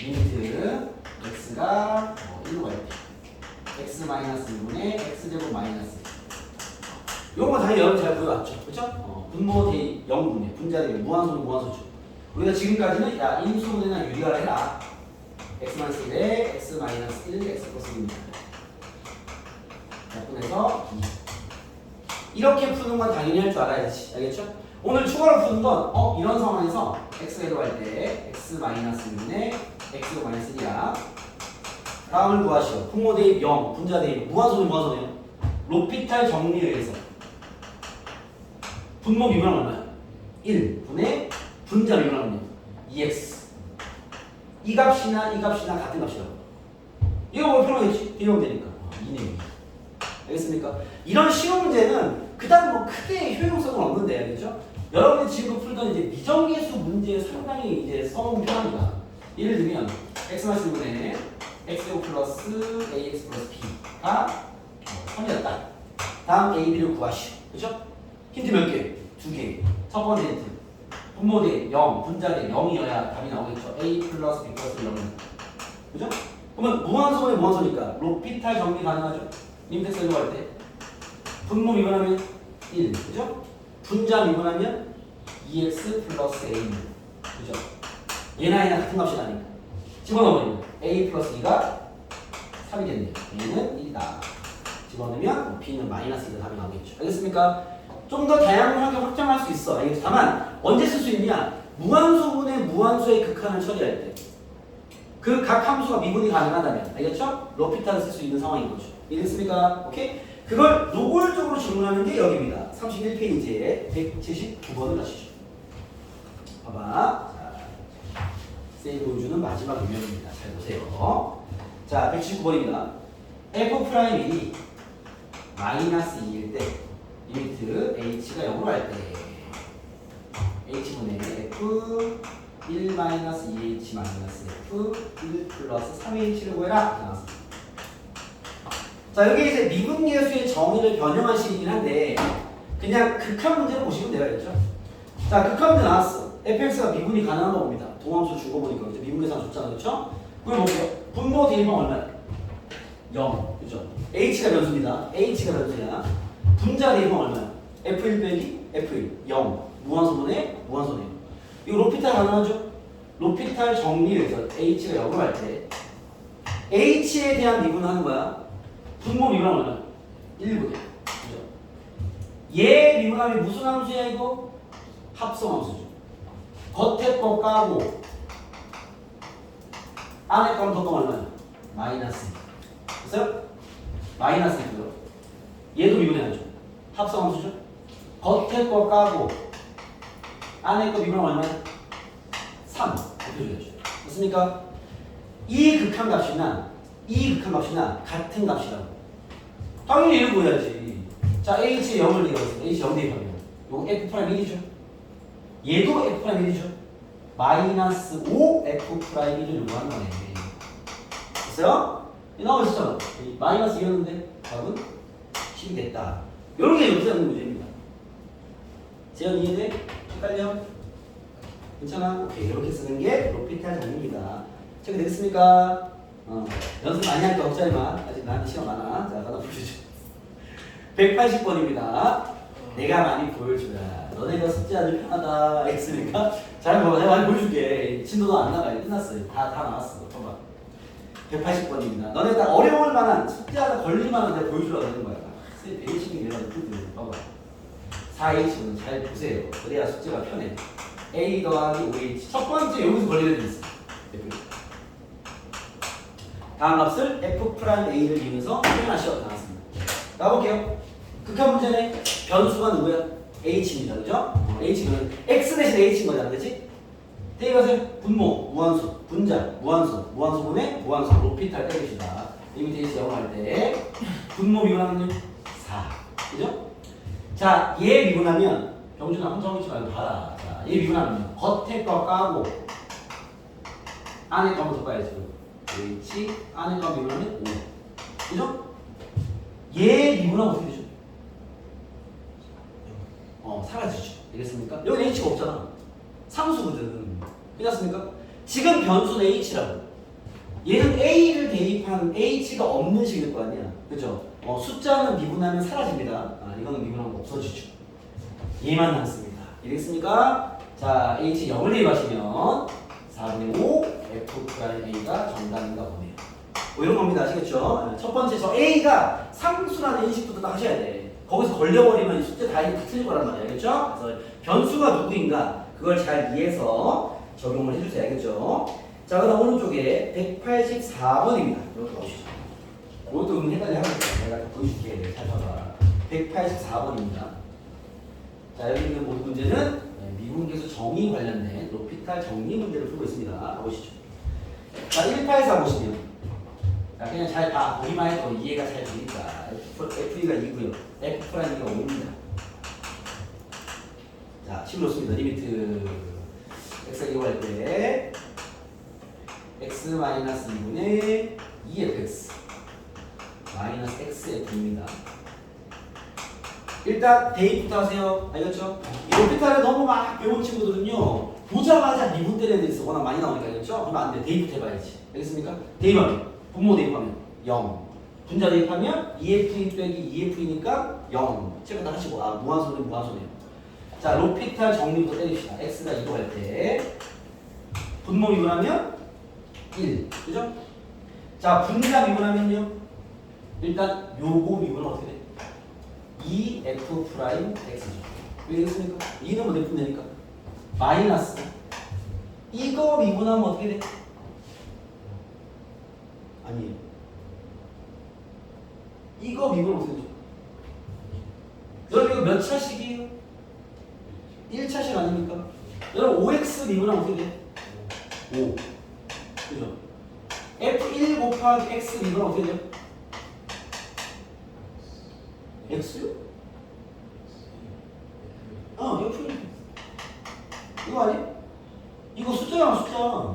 리미트 x가 1로 갈 때 x-1분의 x제곱 마이너스 이런 거 당연히 여러분 잘 보여왔죠. 그쵸? 분모 대 0분의 분자 대 무한소는 무한소죠. 우리가 지금까지는 야 인수분해나 유리화를 해라. x-1에 x-1 x 플러스 1입니다. 약분해서 2. 이렇게 푸는 건 당연히 할 줄 알아야지. 알겠죠? 오늘 추가로 푸는 건 이런 상황에서 x가 1로 갈 때 x-1에 x가 마이너스 1이야. 다음을 구하시오. 분모 대입 0, 분자 대입 무한소는 무한소네요. 로피탈 정리에 의해서 분모 미분하면 얼마야? 1분의 분자 미분하면 2x. 이 값이나 이 값이나 같은 값이라고. 이거 뭐 편하겠지? 비교하면 되니까. 2네 2. 알겠습니까? 이런 쉬운 문제는 그다음 뭐 크게 효용성은 없는데, 알겠죠? 여러분이 지금 풀던 이제 미정계수 문제 상당히 이제 써놓으면 편합니다. 예를 들면 x-1분의 x제곱 플러스 ax 플러스 b가 3이었다. 다음 a, b를 구하시오. 그죠? 힌트 몇 개? 2개. 첫 번째 힌트. 분모 대 0, 분자 대 0이어야 답이 나오겠죠. a 플러스 b 플러스 0은. 그죠? 그러면 무한소에 무한소니까 로피탈 정리 가능하죠? 림텍스 일로 갈 때. 분모 미분하면 1. 그죠? 분자 미분하면 2x 플러스 a. 그죠? 얘나 얘나 같은 값이 나니까. 집어넣으면 a 플러스 2가 3이 됐네요. a는 1이다. 집어넣으면 b는 마이너스 2가 답이 나오겠죠. 알겠습니까? 좀 더 다양하게 확장할 수 있어. 알겠죠? 다만 언제 쓸 수 있냐? 무한소분의 무한수의 극한을 처리할 때. 그 각 함수가 미분이 가능하다면. 알겠죠? 로피탈을 쓸 수 있는 상황인 거죠. 이해됐습니까? 오케이? 그걸 노골적으로 질문하는 게 여기입니다. 31페이지에 179번을 하시죠. 봐봐. 자, 세이브주는 마지막 유형입니다. 잘 보세요. 자, 179번입니다. f'1이 마이너스 2일 때 리미트 h가 0으로 갈 때 h분의 f 1 마이너스 2h 마이너스 f 1 플러스 3h를 구해라. 나왔습니다. 자, 여기 이제 미분계수의 정의를 변형한 식이긴 한데 그냥 극한 문제를 보시면 되겠죠. 자, 극한 문제 나왔어. fx가 미분이 가능한 거 봅니다. 동함수 준 거 보니까 이제 미분계산 줬잖아, 그렇죠? 그럼 볼게요. 분모 대입은 얼마야? 0, 그죠? h가 변수입니다. h가 변수야. 분자 대입은 얼마야? f1 빼기 f1, 0. 무한소분의 무한소네요. 이거 로피탈 가능하죠? 로피탈 정리에 의해서 h가 0으로 갈 때 h에 대한 미분을 하는 거야. 분모 미분하면 얼마야? 1분의. 그죠? 얘 미분하면 무슨 함수야 이거? 합성 함수죠. 겉에 거 까고 안에 거는 더 얼마야? 마이너스. 됐어요? 마이너스 2고요. 얘도 미분해야죠. 합성 함수죠. 겉에 거 까고 안에 거 미분하면 얼마야? 3 대표적이죠. 맞습니까? 이 극한값이나 이 극한값이나 같은 값이라고. 당연히 얘를 구해야지. 자, h에 0을 대입하겠습니다. h 0 대입하면 이거 f'1이죠. 얘도 f'1이죠. 마이너스 5f'1을 요구하는 거네. 됐어요? 나와 있었잖아. 마이너스 2였는데 답은 10이 됐다. 이런 게 여기서 하는 문제입니다. 재현 이해돼? 헷갈려? 괜찮아? 오케이. 이렇게 쓰는 게 로피탈 정리입니다. 체크 되겠습니까? 연습 많이 하니까 걱정하지 마. 아직 나한테 시간 많아. 자, 하나 보여주죠. 180번입니다. 내가 많이 보여주라. 너네가 숙제하기 편하다 했으니까 잘 봐봐. 내가 많이 보여줄게. 진도도 안 나가. 끝났어요. 다 나왔어. 봐봐. 180번입니다. 너네 딱 어려울 만한 숙제하다 걸릴 만한 내가 보여주라고 하는 거야. 선생님 되게 신경 내가 듣거든. 봐봐. 4H는 잘 보세요. 그래야 숙제가 편해. A 더하기 5H. 첫 번째 여기서 걸리는 게 있어. 다음 값을 F'A를 이용해서 표현하시오. 나왔습니다. 나볼게요. 극한 문제네. 변수가 누구야? H입니다. 그죠? H는 X 대신 H인 거잖아. 그치? 대입하세요. 분모, 무한수, 분자, 무한수, 무한수분의 무한수, 로피탈 때립시다. 리미트 H 0 할 때 분모 미분하면요? 4. 그죠? 자, 얘 미분하면 병준아 혼자 오지 말고 봐라. 자, 얘 미분하면 겉에 거 까고 안에 거부터 까야지. H 안에 거 미분하면 5. 그죠? 얘 미분하면 어떻게 되죠? 사라지죠. 되겠습니까? 여기 H가 없잖아. 상수거든. 끝났습니까? 지금 변수는 H라고. 얘는 A를 대입한 H가 없는 식일 거 아니야. 그죠? 숫자는 미분하면 사라집니다. 이거는 미분하면 없어지죠. 얘만 남습니다. 이해됐습니까? 자, H 0을 대입하시면 4분의 5 F'A가 정답인가 보네요. 이런 겁니다. 아시겠죠? 첫 번째 저 A가 상수라는 인식부터 딱 하셔야 돼. 거기서 걸려버리면 숙제 다 틀릴 거란 말이야. 알겠죠? 그래서 변수가 누구인가 그걸 잘 이해해서 적용을 해주세요. 알겠죠? 자, 그다음 오른쪽에 184번입니다. 이렇게 보시죠. 이것도 헷갈려 하겠다. 내가 보여줄게. 잘 봐봐. 184번입니다. 자, 여기 있는 모든 문제는 미분계수 정의 관련된 로피탈 정리 문제를 풀고 있습니다. 보시죠. 자, 184 보시면 자, 그냥 잘 봐. 보기만 해도 이해가 잘 되니까. F가 2고요. F'가 5입니다. 자, 식으로 씁니다. 리미트 X가 2고 할 때 X 마이너스 2분의 2fx 마이너스 xf입니다. 일단 대입부터 하세요. 알겠죠? 이 로피탈을 너무 막 배운 친구들은요 보자마자 미분 때리는 데 있어. 워낙 많이 나오니까. 알겠죠? 그러면 안 돼. 대입부터 해봐야지. 알겠습니까? 대입하면 분모 대입하면 0 분자 대입하면 2f 빼기 2f이니까 0 체크 다 하시고 무한소는 무한소네요. 자, 로피탈 정리부터 때립시다. x가 2로 할 때 분모 미분하면 1 그죠? 자, 분자 미분하면요 일단 요거 미분은 어떻게 돼? 2f'x죠. 왜 이랬습니까? 2는 뭐 내품 되니까 마이너스 이거 미분하면 어떻게 돼? 아니에요. 이거 미분은 어떻게 되죠? 여러분 이거 몇 차식이에요? 1차식 아닙니까? 여러분 5x 미분하면 어떻게 돼? 5 그죠? F1 곱하기 x 미분하면 어떻게 돼요? x요? F1 이거 아니? 이거 숫자야 숫자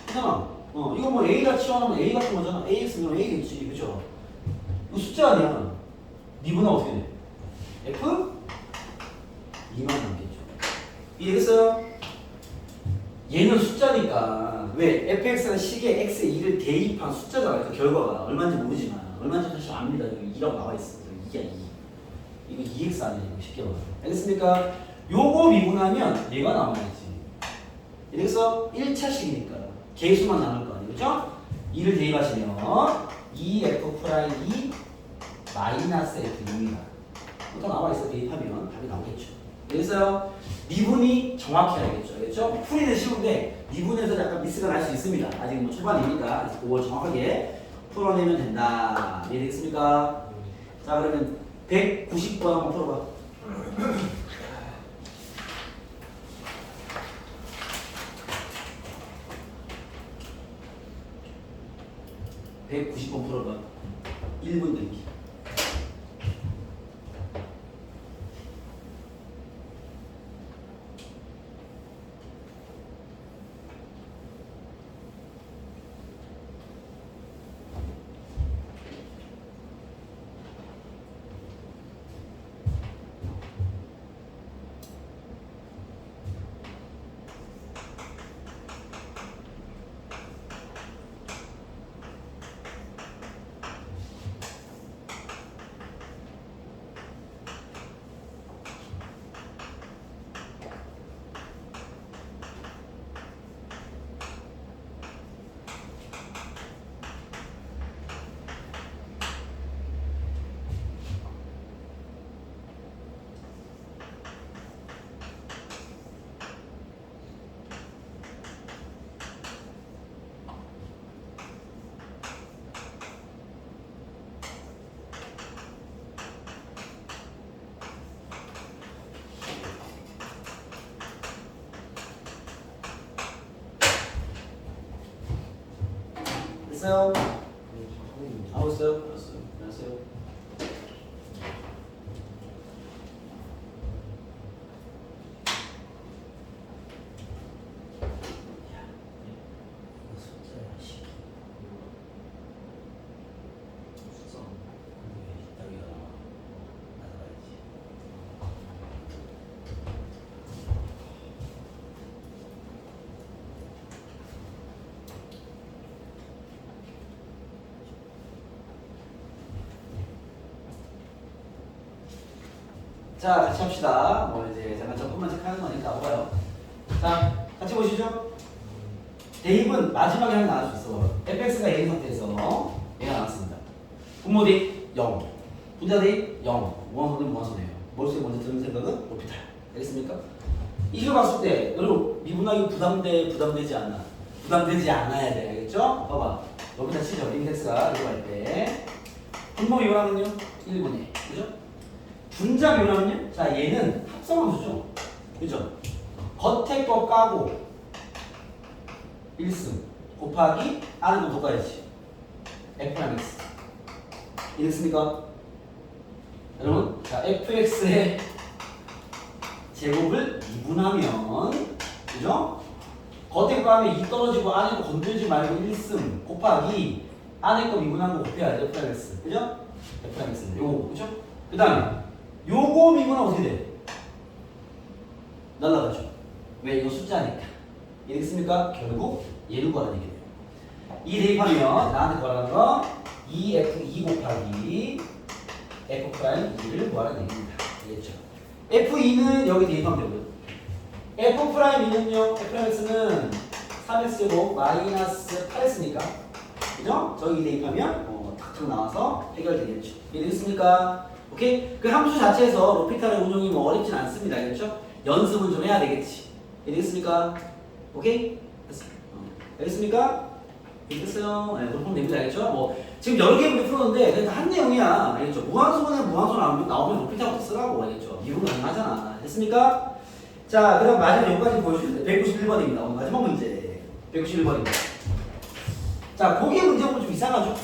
괜찮아. 이거 뭐 A가 치환하면 A 같은 거잖아. AX면 A겠지 그죠? 이거 숫자 아니야. 미분하면 어떻게 돼? F? 2만 남겠죠. 이해됐어요? 얘는 숫자니까 왜? fx는 식에 x에 2를 대입한 숫자잖아요. 그 결과가 얼마인지 모르지만 얼마인지 사실 압니다. 여기 2라고 나와 있어. 2야 2. 이거 2x 아니야. 이거 쉽게 말해. 알겠습니까? 요거 미분하면 얘가 나와야지. 이래서 1차식이니까 개수만 남을 거 아니에요. 그죠? 2를 대입하시면 2f'2 마이너스 f입니다. 또 나와 있어. 대입하면 답이 나오겠죠. 그래서 미분이 정확히 알겠죠. 알겠죠? 풀이는 쉬운데 미분에서 약간 미스가 날 수 있습니다. 아직 뭐 초반이니까 그거 정확하게 풀어내면 된다. 이해되겠습니까? 자, 그러면 190번 한번 풀어봐. 190번 풀어봐. 1분 내기. 됐어요? 하고 있어요? 알았어요. 안녕하세요. 자, 같이 합시다. 뭐 이제 잠깐 조금만 체크하는 거니까 봐봐요. 자, 같이 보시죠. 대입은 마지막에 하나 나올 수 있어. fx가 A인 상태에서 얘가 나왔습니다. 분모 대입 0, 분자 대입 0, 무한선은 무한선이에요. 머릿속에 먼저 드는 생각은 로피탈. 알겠습니까? 이거 봤을 때 여러분 미분하기 부담되지 않나? 부담되지 않아야 돼. 알겠죠? 봐봐. 로피탈 치죠. 인덱스가 이거 할 때. 분모 미분하면요 1분의 그죠? 분자 미분하면요? 자, 얘는 합성함수죠. 그죠? 겉에 거 까고 1승 곱하기 안에 거 곱해야지. fx. 이랬습니까? 여러분, 자, fx의 제곱을 미분하면, 그죠? 겉에 거 하면 2 떨어지고 안에 거 건들지 말고 1승 곱하기 안에 거 미분한 거 곱해야 돼. fx. 그죠? fx는 요거, 그죠? 그 다음에 요거 미분하면 어떻게 돼? 날라가죠. 왜? 이거 숫자니까. 이해됐습니까? 결국 얘를 구하는 얘기예요. 이 대입하면 나한테 구하라는 거 2f2 곱하기 f'2를 구하라는 얘기입니다. 알겠죠? f2는 여기 대입하면 되고요. f'2는요, f'x는 3x제곱 마이너스 8x니까. 그죠? 저기 대입하면 탁 나와서 해결되겠죠. 이해됐습니까? 오케이? 그 함수 자체에서 로피탈의 운용이 뭐 어렵진 않습니다. 알겠죠? 연습은 좀 해야 되겠지. 이해됐습니까? 오케이? 됐어. 알겠습니까? 됐어요? 네, 그렇게 됩니다. 알겠죠? 뭐, 지금 여러 개 문제 풀었는데, 그냥 한 내용이야. 알겠죠? 무한수분에 무한수 나오면 로피탈부터 쓰라고. 알겠죠? 미분 가능하잖아. 됐습니까? 자, 그 다음 마지막 여기까지 보여주실 때, 191번입니다. 오늘 마지막 문제. 191번입니다. 자, 거기에 문제 보면 좀 이상하죠?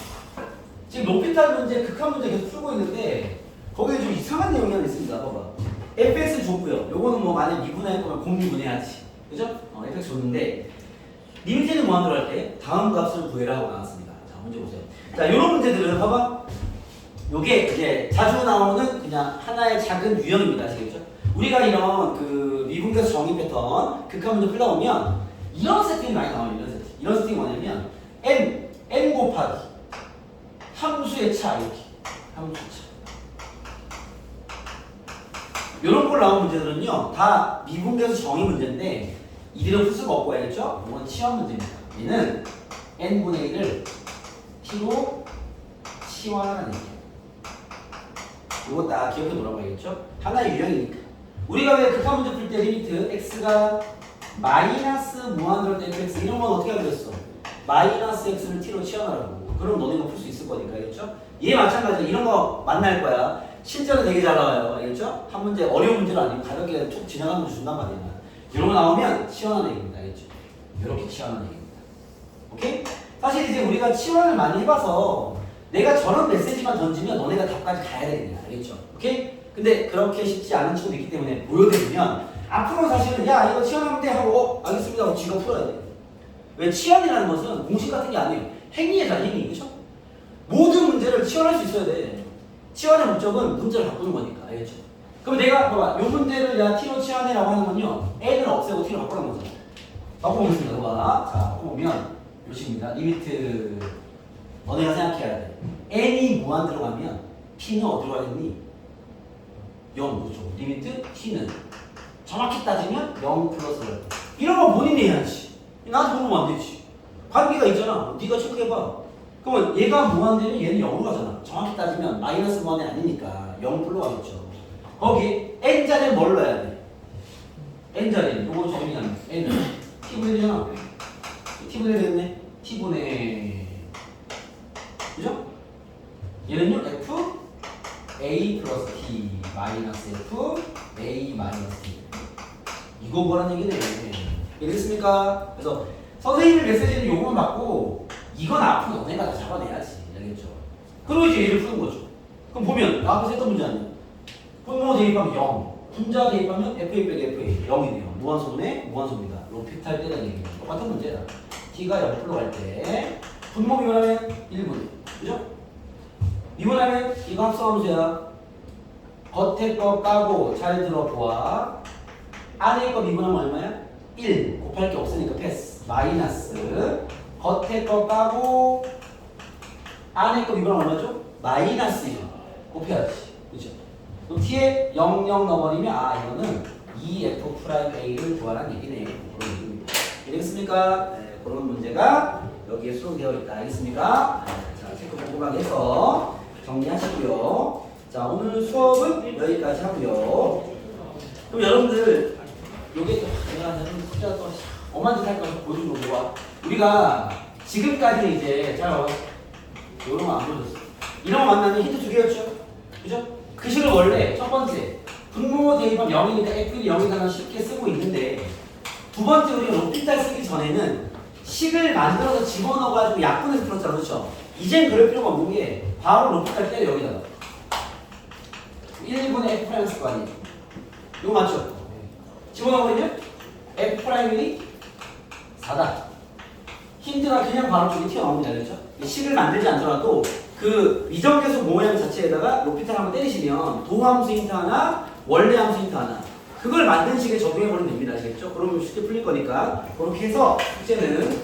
지금 로피탈 문제, 극한 문제 계속 풀고 있는데, 거기에 좀 이상한 내용이 하나 있습니다. 봐봐. fx 줬고요. 요거는 뭐 만약 미분할 거면 공미분해야지. 그죠? fx 줬는데 리미트는 무한대로 할 때 다음 값을 구해라 하고 나왔습니다. 자, 문제 보세요. 자, 요런 문제들은 봐봐. 요게 이제 자주 나오는 그냥 하나의 작은 유형입니다. 아시겠죠? 우리가 이런 그 미분계수 정의 패턴 극한 문제 풀다 보면 이런 세팅이 많이 나와요. 이런 세팅. 이런 세팅이 뭐냐면 n 곱하기 함수의 차 이렇게 함수의 차. 이런 걸 나온 문제들은요 다 미분계수 정의 문제인데 이대로 풀 수가 없고 알겠죠? 이건 치환 문제입니다. 얘는 n분의 1을 t로 치환하는 얘기예요. 이거 다 기억해 놓으라고 알겠죠? 하나의 유형이니까. 우리가 왜 극한 문제 풀 때 리미트 x가 마이너스 무한대로 될 x 이런 건 어떻게 하기로 했어? 마이너스 x를 t로 치환하라고. 그럼 너네가 풀 수 있을 거니까 알겠죠? 얘 마찬가지로 이런 거 만날 거야. 실제로 되게 잘 나와요. 알겠죠? 한 문제 어려운 문제는 아니고 가볍게 툭 지나가는 문제 준단 말이야. 이런 거 나오면 치환하는 얘기입니다. 알겠죠? 이렇게 치환하는 얘기입니다. 오케이? 사실 이제 우리가 치환을 많이 해봐서 내가 저런 메시지만 던지면 너네가 답까지 가야 되겠냐. 알겠죠? 오케이? 근데 그렇게 쉽지 않은 친구도 있기 때문에 보여드리면 앞으로 사실은 야 이거 치환하면 돼 하고 알겠습니다 하고 쥐가 풀어야 돼. 왜 치환이라는 것은 공식 같은 게 아니에요. 행위잖아 행위. 그렇죠? 모든 문제를 치환할 수 있어야 돼. 치환의 목적은 문제를 바꾸는 거니까. 알겠죠? 그럼 내가 봐봐. 요 문제를 야 t로 치환해라고 하는 건요. n을 없애고 t로 바꾸는 거잖아. 바꿔보겠습니다. 봐봐. 자 바꿔보면 요 식입니다. 리미트 너네가 생각해야 돼. n이 무한 들어가면 t는 어디로 가겠니? 0. 그렇죠. 리미트 t는 정확히 따지면 0 플러스 1. 이런 거 본인이 해야지. 나한테 물으면 안 되지. 관계가 있잖아. 네가 체크해봐. 그러면 얘가 무한되면 얘는 0으로 가잖아. 정확히 따지면 마이너스 무한이 아니니까 0 가겠죠. 거기 n자리는 뭘 넣어야 돼? n자리는 요거 정리하면 n은 t분의 1이잖아. t분의 1 됐네. t분의 그죠? 얘는요 f a 플러스 t 마이너스 f a 마이너스 t 이거 뭐라는 얘기네. 이해됐습니까? 그래서 선생님의 메시지는 요거만 받고 이건 앞으로 너네가 다 잡아내야지. 알겠죠? 그리고 이제 얘를 푸는 거죠. 그럼 보면 앞에서 했던 문제 아니에요? 분모 대입하면 0, 분자 대입하면 fa 빼기 fa 0이네요. 무한소분의 무한소입니다. 로피탈 때라는 얘기예요. 똑같은 문제다. t가 0%로 갈 때 분모 미분하면 1분. 그죠? 미분하면 이거 합성함수야. 겉에 거 까고 잘 들어보아. 안에 거 미분하면 얼마야? 1 곱할 게 없으니까 패스. 마이너스 겉에 거 까고 안에 거 미분하면 얼마죠? 마이너스 1 곱해야지. 그죠? 그럼 t에 0, 0 넣어버리면 아 이거는 2f'a를 구하라는 얘기네요. 그런 얘기입니다. 이해되겠습니까? 네, 그런 문제가 여기에 수록되어 있다. 알겠습니까? 네, 자, 체크 꼼꼼하게 해서 정리하시고요. 자, 오늘 수업은 여기까지 하고요. 그럼 여러분들 요게 또 내가 진짜 또 엄한 짓 할 거라서 보여준 거 봐. 우리가 지금까지 이제 잘 요런 거 안 보여줬어. 이런 거 만나면 힌트 2개였죠? 그죠? 그 식을 원래 첫 번째 분모 대입하면 0이니까 f는 0이다는 쉽게 쓰고 있는데 두 번째 우리가 로피탈 쓰기 전에는 식을 만들어서 집어넣어가지고 약분해서 풀었잖아. 그렇죠? 이젠 그럴 필요가 없는 게 바로 로피탈 때려 여기다가 1분의 f' 쓸 거 아니에요? 이거 맞죠? 집어넣어버리면 f'이 4다. 힌트가 그냥 바로 쪽에 튀어나옵니다. 그렇죠? 식을 만들지 않더라도 그 미정계수 모양 자체에다가 로피탈 한번 때리시면 도함수 힌트 하나, 원래 함수 힌트 하나 그걸 만든 식에 적용해버리면 됩니다. 아시겠죠? 그러면 쉽게 풀릴 거니까 그렇게 해서 숙제는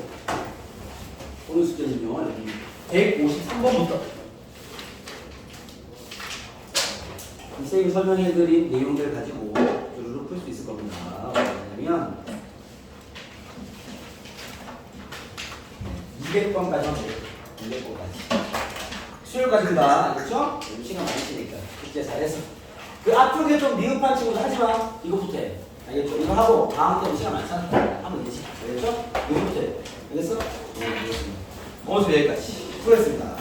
오늘 숙제는요 여기 153번부터 선생님이 설명해드린 내용들 가지고 주르륵 풀 수 있을 겁니다. 왜냐면 200번까지 하면 돼요. 200번까지. 수요일까지인가, 알겠죠? 요즘 시간 많이 쓰니까. 숙제 잘해서. 그 아프게 좀 미흡한 친구들 하지 마. 이거부터 해. 알겠죠? 이거 하고 다음 때는 시간 많잖아. 하면 되지. 알겠죠? 이거부터 해. 알겠어? 네, 알겠습니다. 오늘 여기까지. 수고했습니다.